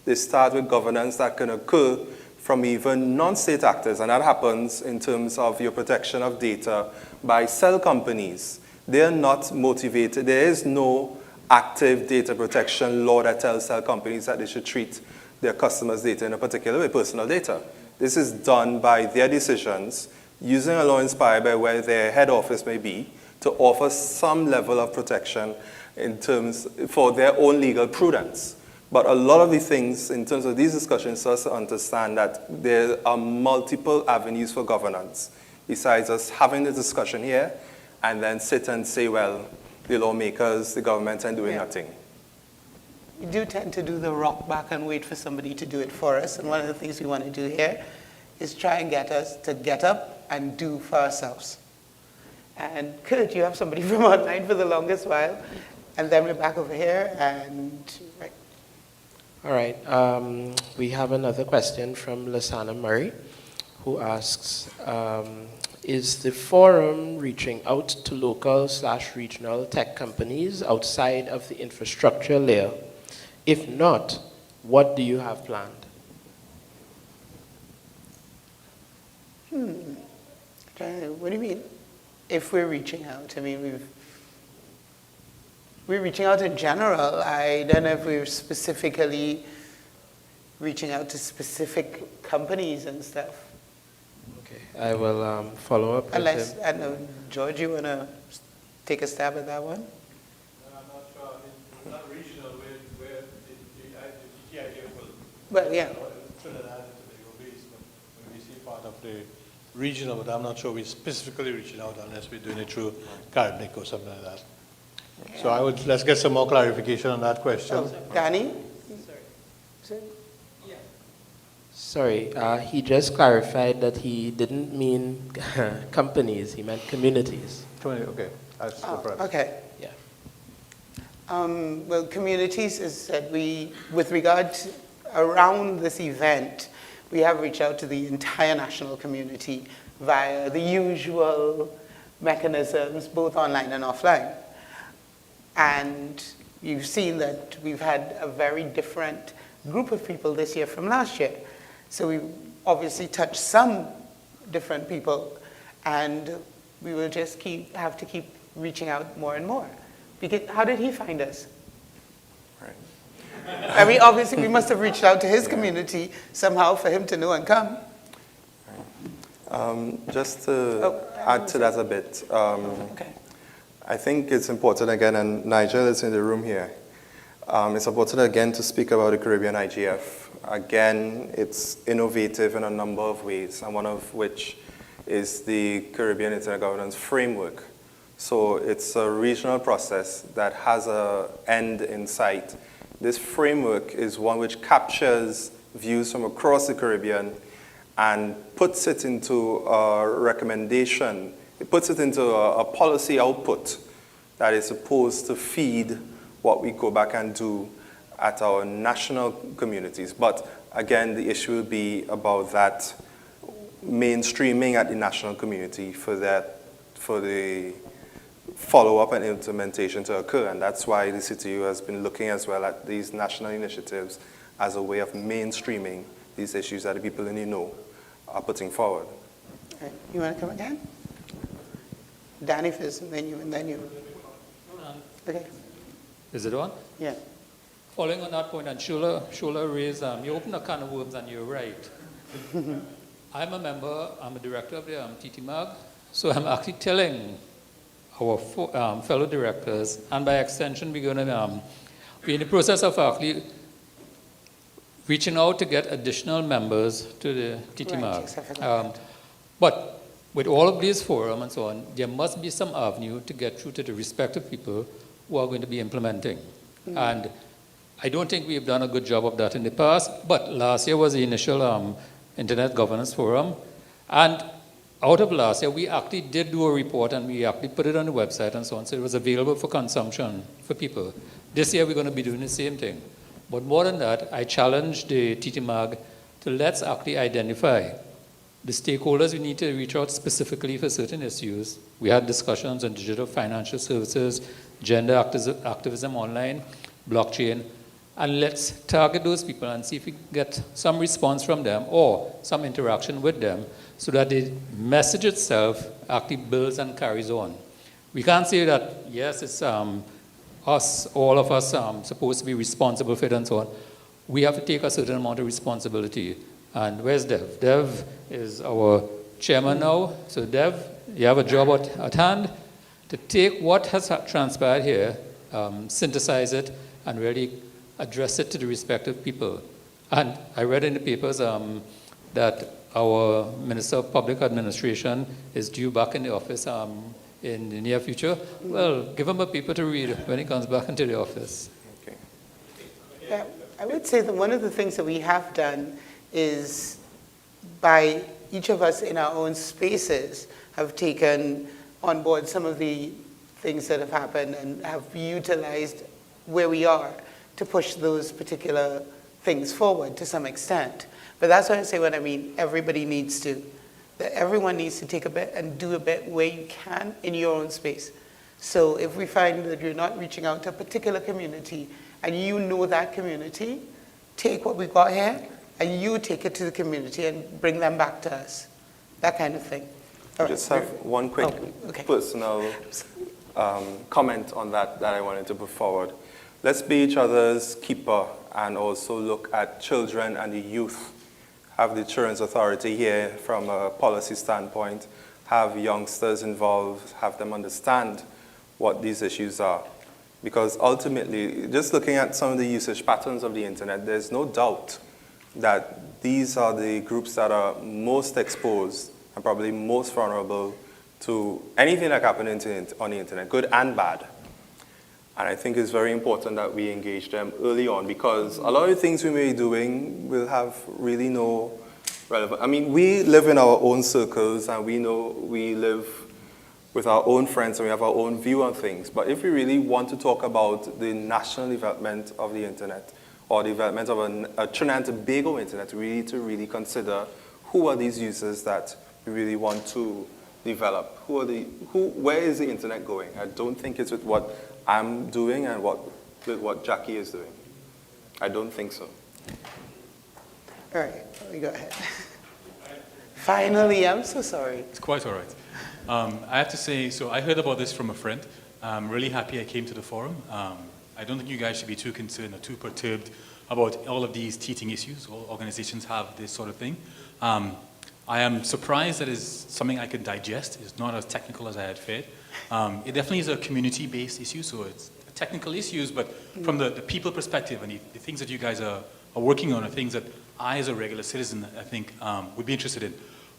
They start with governance that can occur from even non-state actors, and that happens in terms of your protection of data by cell companies. They are not motivated. There is no active data protection law that tells cell companies that they should treat their customers' data in a particular way, personal data. This is done by their decisions, using a law inspired by where their head office may be, to offer some level of protection in terms for their own legal prudence. But a lot of the things in terms of these discussions us to understand that there are multiple avenues for governance, besides us having the discussion here and then sit and say, well, the lawmakers, the government are doing nothing.
We do tend to do the rock back and wait for somebody to do it for us. And one of the things we want to do here is try and get us to get up and do for ourselves. And Kurt, you have somebody from online for the longest while. And then we're back over here. And right.
All right. We have another question from Lasana Murray, who asks, is the forum reaching out to local/regional tech companies outside of the infrastructure layer? If not, what do you have planned? What
do you mean? If we're reaching out, I mean, we're reaching out in general. I don't know if we're specifically reaching out to specific companies and stuff.
Okay, I will follow up with
Unless,
him.
I don't know, George, you want to take a stab at that one?
I'm not sure. It's not regional where the idea will.
Well, yeah.
Trinidad and Tobago base, but when we see part of the regional, but I'm not sure we're specifically reaching out unless we're doing it through Caribbean or something like that. So let's get some more clarification on that question.
Oh, Danny?
Sorry, he just clarified that he didn't mean companies, he meant communities.
Okay, that's the difference.
Okay.
Yeah.
Well, communities is that with regard to around this event, we have reached out to the entire national community via the usual mechanisms, both online and offline. And you've seen that we've had a very different group of people this year from last year. So we obviously touched some different people, and we will just have to keep reaching out more and more. Because how did he find us?
Right.
I mean, obviously we must have reached out to his community somehow for him to know and come.
Just to add to that a bit,
Okay.
I think it's important again, and Nigel is in the room here, it's important again to speak about the Caribbean IGF. Again, it's innovative in a number of ways, and one of which is the Caribbean Internet Governance Framework. So it's a regional process that has an end in sight. This framework is one which captures views from across the Caribbean and puts it into a recommendation. It puts it into a policy output that is supposed to feed what we go back and do at our national communities. But again, the issue will be about that mainstreaming at the national community for the follow-up and implementation to occur. And that's why the CTU has been looking as well at these national initiatives as a way of mainstreaming these issues that the people in the know are putting forward.
Okay. You want to come again? Danny first, and then you. Okay.
Is it on?
Yeah.
Following on that point, and Shola raised, you opened a can of worms, and you're right. I'm a member, I'm a director of the TTMAG, so I'm actually telling our fellow directors, and by extension, we're going to be in the process of actually reaching out to get additional members to the TTMAG.
Right,
but with all of these forums and so on, there must be some avenue to get through to the respective people who are going to be implementing. Mm-hmm. And I don't think we've done a good job of that in the past, but last year was the initial Internet Governance Forum. And out of last year, we actually did do a report, and we actually put it on the website and so on, so it was available for consumption for people. This year, we're going to be doing the same thing. But more than that, I challenge the TTMAG to let's actually identify the stakeholders we need to reach out specifically for certain issues. We had discussions on digital financial services, gender activism online, blockchain, and let's target those people and see if we get some response from them or some interaction with them so that the message itself actually builds and carries on. We can't say that, yes, it's us, all of us supposed to be responsible for it and so on. We have to take a certain amount of responsibility. And where's Dev? Dev is our chairman now. So Dev, you have a job at hand to take what has transpired here, synthesize it, and really address it to the respective people. And I read in the papers that our Minister of Public Administration is due back in the office in the near future. Well, give him a paper to read when he comes back into the office.
Okay.
Yeah, I would say that one of the things that we have done is by each of us in our own spaces have taken on board some of the things that have happened and have utilized where we are to push those particular things forward to some extent. But that's why I say what I mean, everybody needs to. That everyone needs to take a bit and do a bit where you can in your own space. So if we find that you're not reaching out to a particular community and you know that community, take what we've got here and you take it to the community and bring them back to us. That kind of thing.
I just have one quick personal comment on that I wanted to put forward. Let's be each other's keeper and also look at children and the youth. Have the Children's Authority here from a policy standpoint, have youngsters involved, have them understand what these issues are. Because ultimately, just looking at some of the usage patterns of the internet, there's no doubt that these are the groups that are most exposed and probably most vulnerable to anything that happens on the internet, good and bad. And I think it's very important that we engage them early on, because a lot of the things we may be doing will have really no relevance. I mean, we live in our own circles, and we know we live with our own friends, and we have our own view on things. But if we really want to talk about the national development of the internet, or development of a Trinidad and Tobago internet, we need to really consider who are these users that we really want to develop. Where is the internet going? I don't think it's with what I'm doing and with what Jackie is doing. I don't think so.
All right, let me go ahead. Finally, I'm so sorry.
It's quite all right. I have to say, so I heard about this from a friend. I'm really happy I came to the forum. I don't think you guys should be too concerned or too perturbed about all of these teaching issues. All organizations have this sort of thing. I am surprised that it's something I can digest. It's not as technical as I had feared. It definitely is a community-based issue, so it's technical issues, but from the people perspective and the things that you guys are working on are things that I, as a regular citizen, I think would be interested in.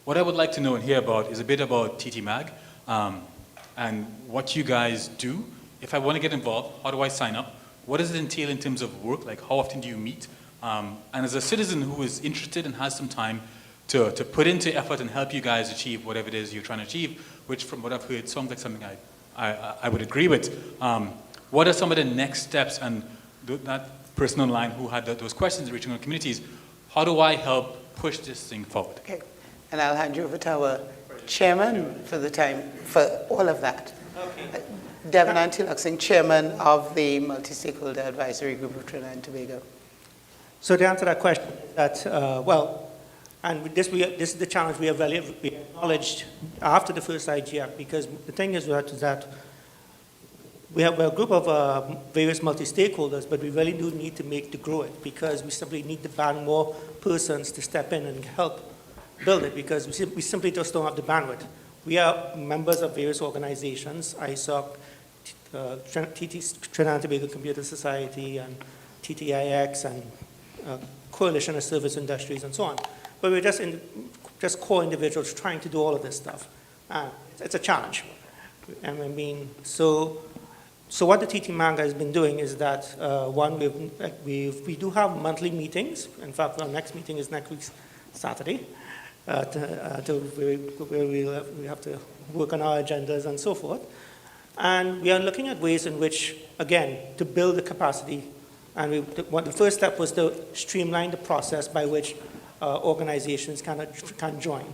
What I would like to know and hear about is a bit about TT Mag and what you guys do. If I want to get involved, how do I sign up? What does it entail in terms of work? Like, how often do you meet? And as a citizen who is interested and has some time to put into effort and help you guys achieve whatever it is you're trying to achieve, which from what I've heard sounds like something I would agree with. What are some of the next steps? And that person online who had those questions reaching out communities, how do I help push this thing forward?
Okay, and I'll hand you over to our chairman for the time, for all of that. Okay. Devon Antiluxing, chairman of the Multi-Stakeholder Advisory Group of Trinidad and Tobago.
So to answer that question, and this is the challenge we acknowledged after the first IGF, because the thing is that we have a group of various multi-stakeholders, but we really do need to grow it, because we simply need to ban more persons to step in and help build it, because we simply just don't have the bandwidth. We are members of various organizations, ISOC, Trinidad and Tobago Computer Society, and TTIX, and Coalition of Service Industries, and so on. But we're just core individuals trying to do all of this stuff. It's a challenge. And I mean, so what the TT Manga has been doing is that, one, we do have monthly meetings. In fact, our next meeting is next week, Saturday, where we have to work on our agendas and so forth. And we are looking at ways in which, again, to build the capacity. And the first step was to streamline the process by which organizations can join.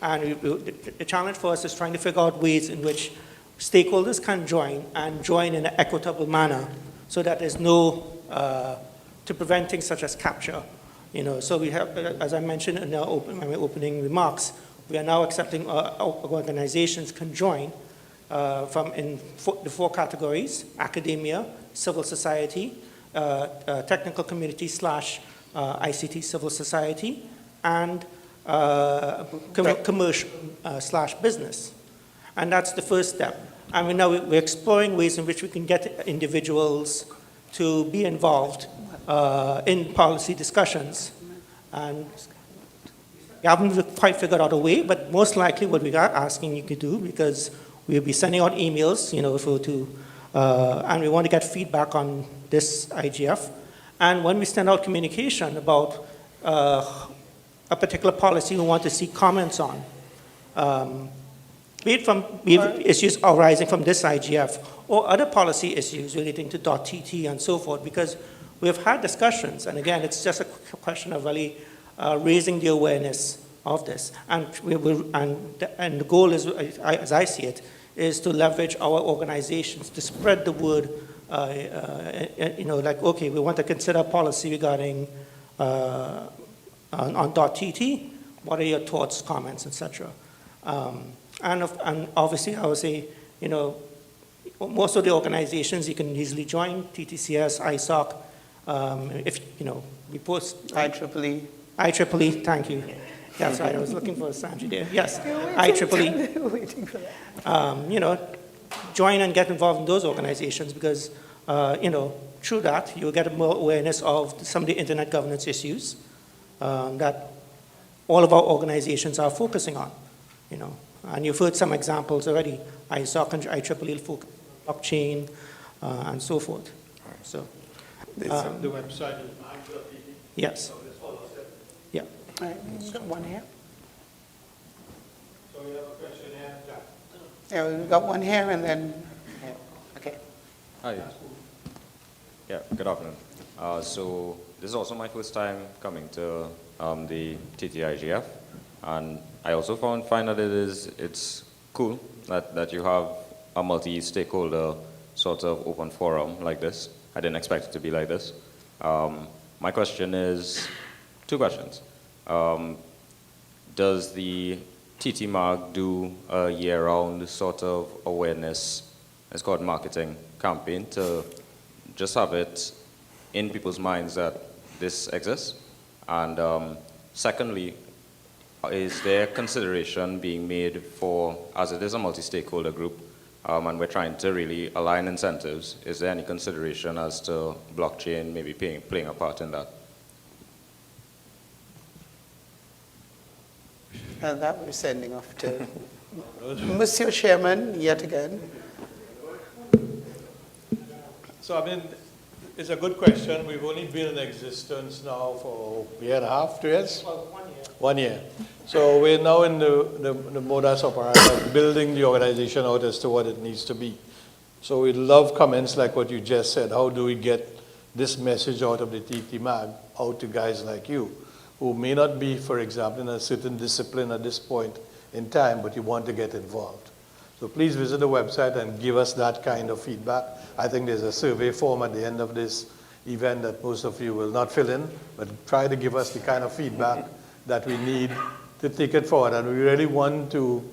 And the challenge for us is trying to figure out ways in which stakeholders can join and join in an equitable manner, so that there's no, to prevent things such as capture. So we have, as I mentioned in my opening remarks, we are now accepting organizations can join the four categories: academia, civil society, technical community / ICT civil society, and commercial / business. And that's the first step. And we're exploring ways in which we can get individuals to be involved in policy discussions. And we haven't quite figured out a way, but most likely what we are asking you to do, because we'll be sending out emails, and we want to get feedback on this IGF. And when we send out communication about a particular policy we want to see comments on, be it from issues arising from this IGF or other policy issues relating to .tt and so forth, because we've had discussions, and again, it's just a question of really raising the awareness of this. And the goal is, as I see it, is to leverage our organizations to spread the word. Okay, we want to consider policy regarding on .tt. What are your thoughts, comments, etc.? And obviously, I would say, most of the organizations you can easily join, TTCS, ISOC, if, you know, we post.
IEEE.
IEEE, thank you. That's right, I was looking for Sanji there. Yes, IEEE.
Waiting for that.
You know, join and get involved in those organizations because, you know, through that, you'll get more awareness of some of the internet governance issues that all of our organizations are focusing on, you know. And you've heard some examples already, ISOC and IEEE focus on blockchain and so forth. So,
the website is
yes. Yeah.
All right, you got one here.
So we have a question here, Jack.
Yeah, we got one here and then, yeah. Okay.
Hi. Yeah, good afternoon. So this is also my first time coming to the TTIGF, and I also find that it's cool that you have a multi-stakeholder sort of open forum like this. I didn't expect it to be like this. My question is, two questions. Does the TT Mag do a year-round sort of awareness, it's called marketing campaign, to just have it in people's minds that this exists? And secondly, is there consideration being made for, as it is a multi-stakeholder group, and we're trying to really align incentives, is there any consideration as to blockchain maybe playing a part in that?
And that we're sending off to Monsieur Chairman, yet again.
So, I mean, it's a good question. We've only been in existence now for a year and a half, 2 years?
Well, 1 year.
1 year. So we're now in the modus operandi of building the organization out as to what it needs to be. So we'd love comments like what you just said. How do we get this message out of the TT Mag out to guys like you, who may not be, for example, in a certain discipline at this point in time, but you want to get involved. So please visit the website and give us that kind of feedback. I think there's a survey form at the end of this event that most of you will not fill in, but try to give us the kind of feedback that we need to take it forward. And we really want to,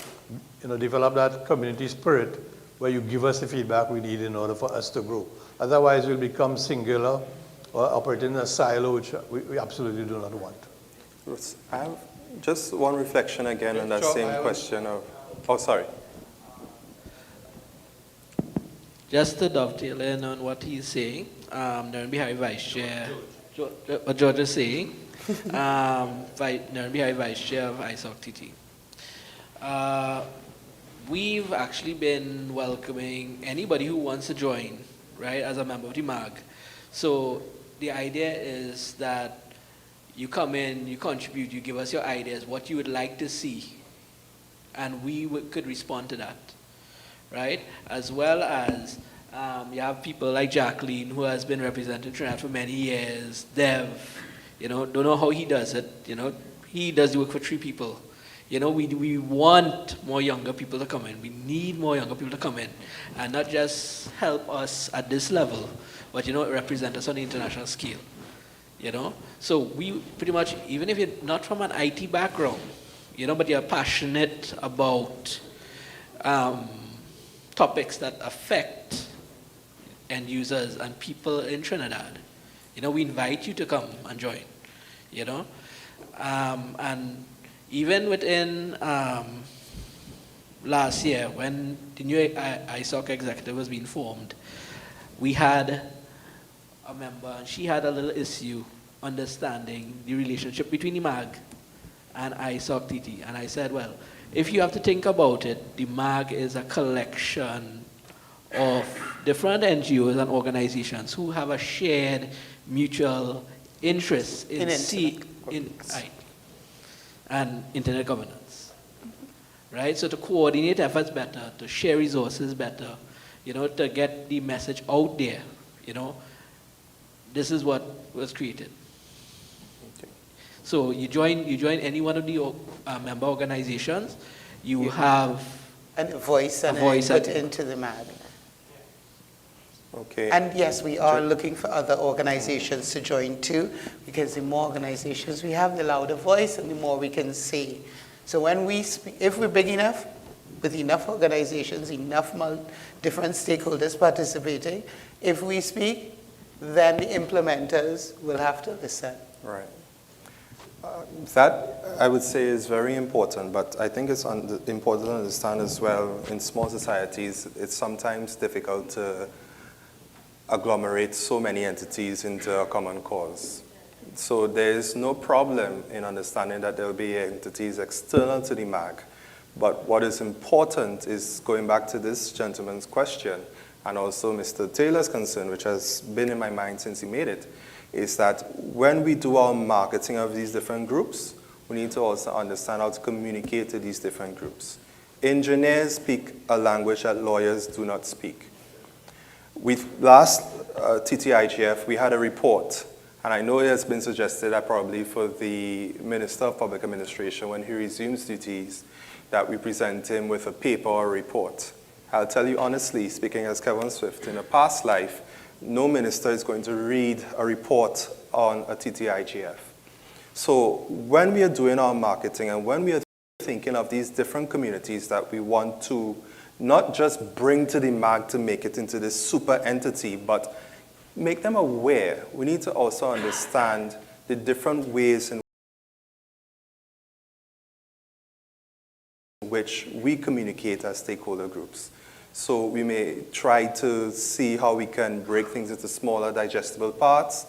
you know, develop that community spirit where you give us the feedback we need in order for us to grow. Otherwise, we'll become singular or operating in a silo, which we absolutely do not want.
I have just one reflection again on that same question of, oh, sorry.
Just to dovetail in on what he's saying, Naren Bihari Vice Chair, what George is saying, Naren Bihari Vice Chair of ISOC TT. We've actually been welcoming anybody who wants to join, right, as a member of the MAG. So the idea is that you come in, you contribute, you give us your ideas, what you would like to see, and we could respond to that, right? As well as you have people like Jacqueline, who has been representing Trinidad for many years, Dev, you know, don't know how he does it, you know, he does the work for 3 people. You know, we want more younger people to come in. We need more younger people to come in and not just help us at this level, but, you know, represent us on the international scale, you know? So we pretty much, even if you're not from an IT background, you know, but you're passionate about topics that affect end users and people in Trinidad, you know, we invite you to come and join, you know? And even within last year, when the new ISOC executive was being formed, we had a member, and she had a little issue understanding the relationship between the MAG and ISOC TT. And I said, well, if you have to think about it, the MAG is a collection of different NGOs and organizations who have a shared mutual interest in and internet governance, right? So to coordinate efforts better, to share resources better, you know, to get the message out there, you know, this is what was created. Okay. So you join any one of the member organizations, you have
a voice and input into the MAG.
Okay.
And yes, we are looking for other organizations to join too, because the more organizations we have, the louder voice and the more we can say. So when we speak, if we're big enough, with enough organizations, enough different stakeholders participating. If we speak, then the implementers will have to listen.
Right. That, I would say, is very important, but I think it's important to understand as well, in small societies, it's sometimes difficult to agglomerate so many entities into a common cause. So there is no problem in understanding that there will be entities external to the MAG. But what is important is, going back to this gentleman's question, and also Mr. Taylor's concern, which has been in my mind since he made it, is that when we do our marketing of these different groups, we need to also understand how to communicate to these different groups. Engineers speak a language that lawyers do not speak. With last TTIGF, we had a report, and I know it has been suggested that probably for the Minister of Public Administration, when he resumes duties, that we present him with a paper or a report. I'll tell you honestly, speaking as Kevin Swift, in a past life, no minister is going to read a report on a TTIGF. So when we are doing our marketing and when we are thinking of these different communities that we want to not just bring to the MAG to make it into this super entity, but make them aware, we need to also understand the different ways in which we communicate as stakeholder groups. So we may try to see how we can break things into smaller digestible parts,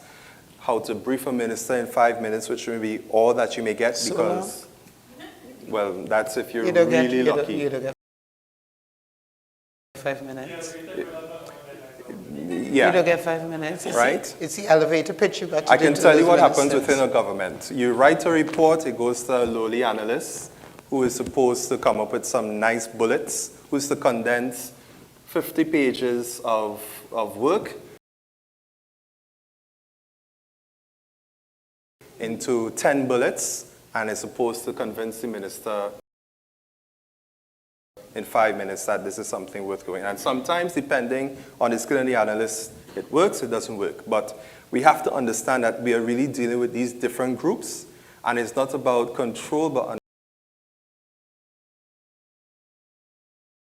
how to brief a minister in 5 minutes, which may be all that you may get,
So
because, well, that's if you're
You don't get,
really
you
lucky.
you don't get 5 minutes.
Yeah.
You don't get 5 minutes.
Right?
It's the elevator pitch you got to
I
do
can
to
tell you
those
what happens
ministers.
within a government. You write a report, it goes to a lowly analyst who is supposed to come up with some nice bullets, who's to condense 50 pages of work into 10 bullets, and is supposed to convince the minister in 5 minutes that this is something worth going. And sometimes, depending on the skill of the analyst, it works, it doesn't work. But we have to understand that we are really dealing with these different groups, and it's not about control, but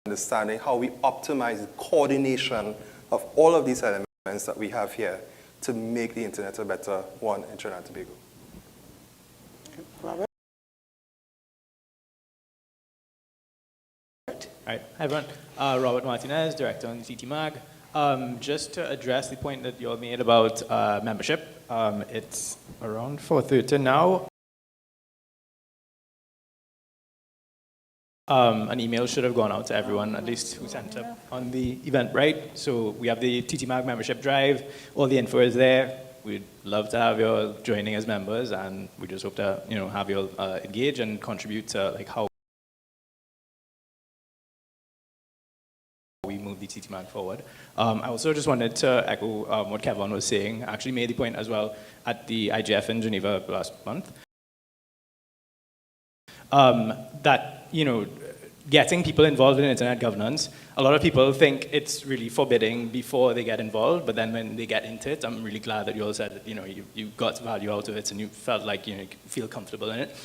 understanding how we optimize the coordination of all of these elements that we have here to make the internet a better one in Trinidad and Tobago.
Robert?
Hi everyone. Robert Martinez, Director on CTMAG. Just to address the point that you all made about membership, it's around 4:30 now. An email should have gone out to everyone, at least who sent up on the Eventbrite. So we have the TTMAG membership drive. All the info is there. We'd love to have you all joining as members, and we just hope to, have you all engage and contribute to how we move the TTMAG forward. I also just wanted to echo what Kevin was saying. I actually made the point as well at the IGF in Geneva last month. That, getting people involved in internet governance, a lot of people think it's really forbidding before they get involved, but then when they get into it, I'm really glad that you all said that, you got value out of it and you felt like, you feel comfortable in it.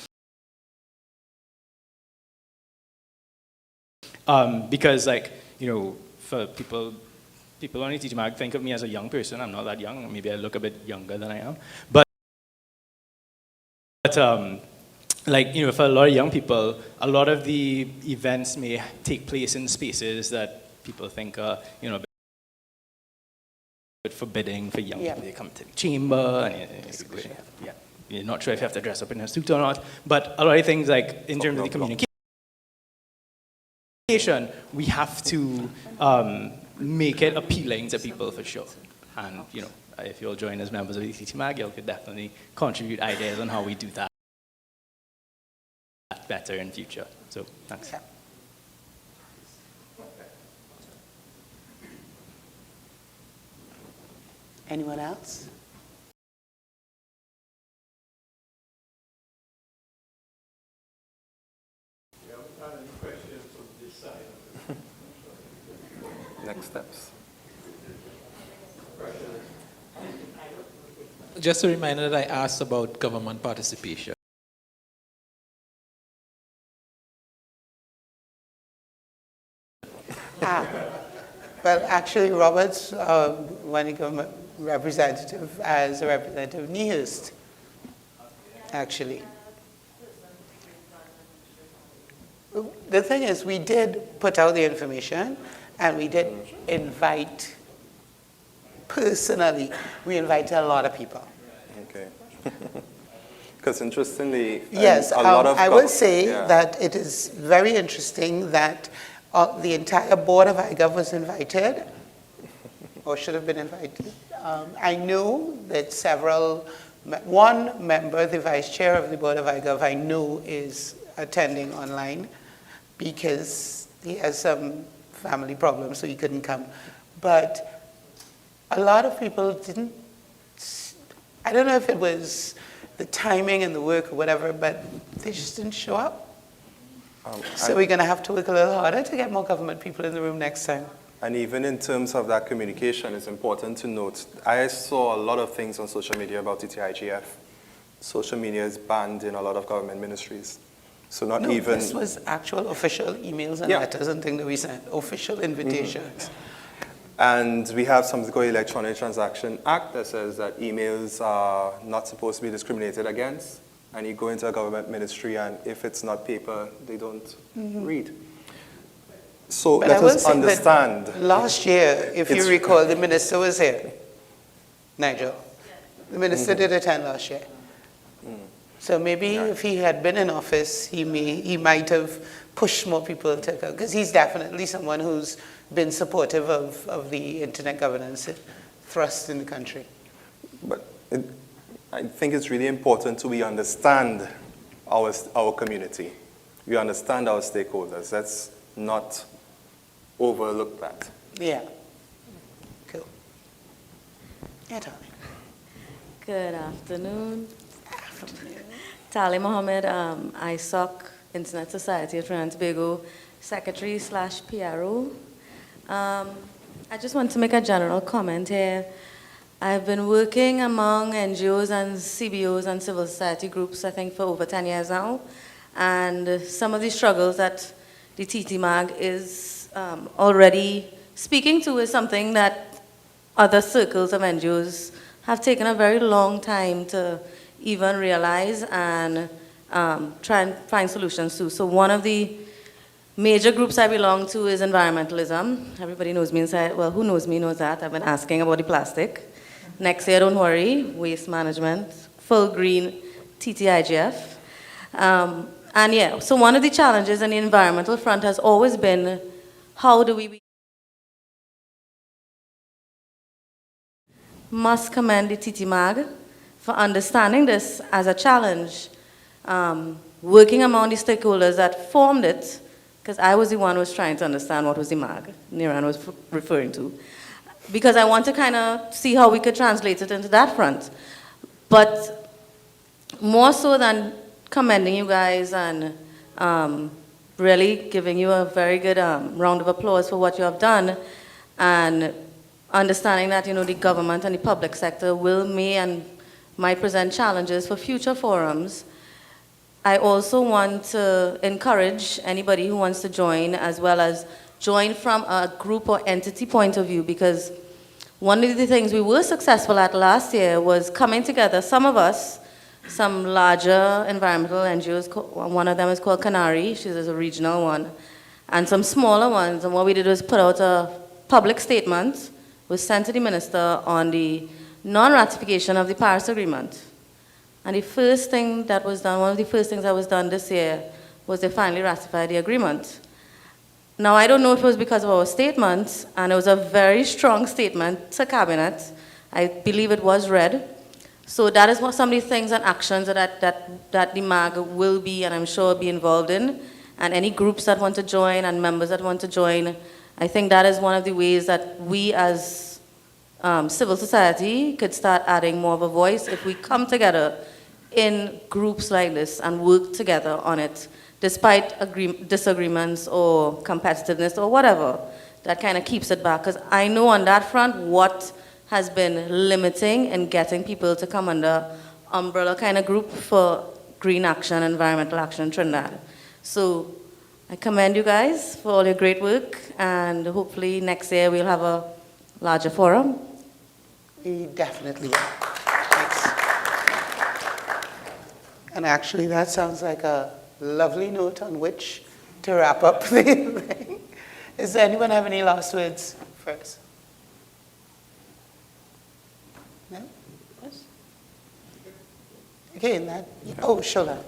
Because for people on TTMAG think of me as a young person. I'm not that young. Maybe I look a bit younger than I am. But for a lot of young people, a lot of the events may take place in spaces that people think are, a bit forbidding for young people. They come to the chamber, and you're not sure if you have to dress up in a suit or not. But a lot of things, in terms of the communication, we have to make it appealing to people for sure. And, if you'll join as members of the CTMAG, you could definitely contribute ideas on how we do that better in future. So, thanks.
Anyone else?
We haven't had any questions from this side. Next steps.
Just a reminder that I asked about government participation.
Well, actually, Robert's running government representative as a representative of Nehurst, actually. The thing is, we did put out the information, and we did invite, personally, we invited a lot of people.
Okay. Because interestingly,
yes,
a lot of
I will say
yeah.
that it is very interesting that the entire board of IGov was invited, or should have been invited. I know that one member, the vice chair of the board of IGov, I know is attending online because he has some family problems, so he couldn't come. But a lot of people didn't, I don't know if it was the timing and the work or whatever, but they just didn't show up. So we're going to have to work a little harder to get more government people in the room next time.
And even in terms of that communication, it's important to note, I saw a lot of things on social media about TTIGF. Social media is banned in a lot of government ministries. So not even...
this was actual official emails and letters and things that we sent, official invitations.
And we have something called Electronic Transaction Act that says that emails are not supposed to be discriminated against. And you go into a government ministry, and if it's not paper, they don't read. So
But
let us understand.
Last year, if you recall, the minister was here, Nigel. The minister did attend last year. So maybe if he had been in office, he might have pushed more people to go, because he's definitely someone who's been supportive of the internet governance thrust in the country.
But I think it's really important to we understand our community. We understand our stakeholders. Let's not overlook that.
Yeah. Cool. Yeah, Tali.
Good afternoon. Tali Mohammed, ISOC, Internet Society of Trinidad and Tobago, Secretary/PRO. I just want to make a general comment here. I've been working among NGOs and CBOs and civil society groups, I think, for over 10 years now. And some of the struggles that the TT Mag is already speaking to is something that other circles of NGOs have taken a very long time to even realize and try and find solutions to. So one of the major groups I belong to is environmentalism. Everybody knows me inside. Well, who knows me knows that. I've been asking about the plastic. Next year, don't worry, waste management, full green TTIGF. And yeah, so one of the challenges on the environmental front has always been, how do we must commend the TT Mag for understanding this as a challenge, working among the stakeholders that formed it, because I was the one who was trying to understand what was the MAG Niran was referring to, because I want to kind of see how we could translate it into that front. But more so than commending you guys and really giving you a very good round of applause for what you have done, and understanding that, you know, the government and the public sector may and might present challenges for future forums, I also want to encourage anybody who wants to join, as well as join from a group or entity point of view, because one of the things we were successful at last year was coming together, some of us, some larger environmental NGOs, one of them is called Canary, she's a regional one, and some smaller ones, and what we did was put out a public statement, was sent to the minister on the non-ratification of the Paris Agreement. And the first thing that was done, one of the first things that was done this year, was they finally ratified the agreement. Now, I don't know if it was because of our statement, and it was a very strong statement to Cabinet. I believe it was read. So that is what some of the things and actions that the MAG will be, and I'm sure be involved in. And any groups that want to join and members that want to join, I think that is one of the ways that we as civil society could start adding more of a voice if we come together in groups like this and work together on it, despite disagreements or competitiveness or whatever that kind of keeps it back. Because I know on that front what has been limiting and getting people to come under umbrella kind of group for green action, environmental action in Trinidad. So I commend you guys for all your great work, and hopefully next year we'll have a larger forum.
We definitely will. Thanks. And actually, that sounds like a lovely note on which to wrap up the thing. Does anyone have any last words first? No? Yes? Okay, in that, oh, Shola.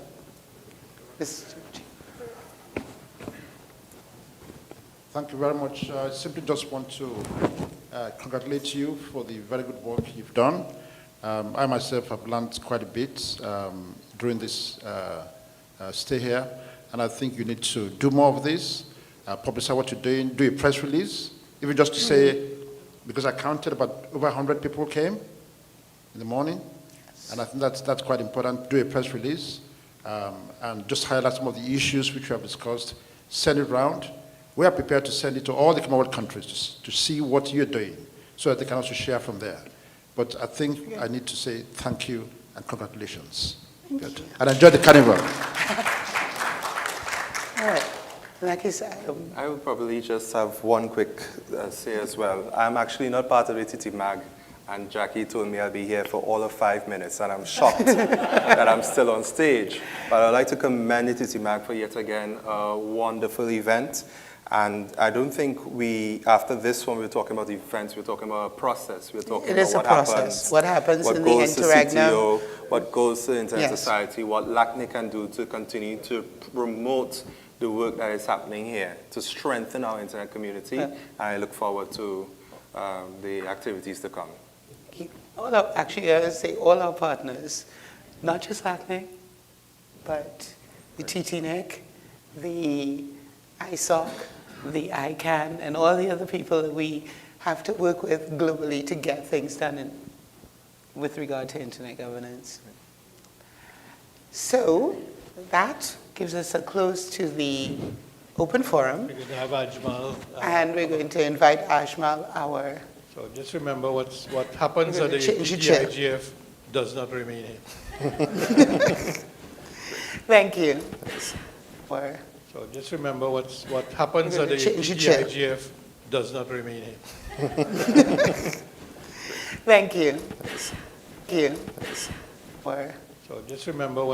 Thank you very much. I simply just want to congratulate you for the very good work you've done. I myself have learned quite a bit during this stay here, and I think you need to do more of this, publicize what you're doing, do a press release, even just to say, because I counted about over 100 people came in the morning, and I think that's quite important. Do a press release and just highlight some of the issues which we have discussed, send it around. We are prepared to send it to all the Commonwealth countries to see what you're doing so that they can also share from there. But I think I need to say thank you and congratulations. Good. And enjoy the carnival.
All right. Like I said,
I will probably just have one quick say as well. I'm actually not part of the TT Mag, and Jackie told me I'll be here for all of 5 minutes, and I'm shocked that I'm still on stage. But I'd like to commend the TT Mag for yet again a wonderful event. And I don't think after this one, we're talking about events, we're talking about a process. We're talking
it is
about
a process. What happens in the
goes to
interregnum.
CTO, what goes to Internet
Yes.
Society, what LACNIC can do to continue to promote the work that is happening here, to strengthen our internet community.
Yeah.
And I look forward to the activities to come.
Actually, I would say all our partners, not just LACNIC, but the TTNIC, the ISOC, the ICANN, and all the other people that we have to work with globally to get things done with regard to internet governance. So that gives us a close to the open forum.
We're going to have Ajmal.
And we're going to invite Ajmal, our...
So just remember what happens at the EIGF does not remain here.
Thank you.
So just remember what happens at the EIGF does not remain here.
Thank you. Thank you.
So just remember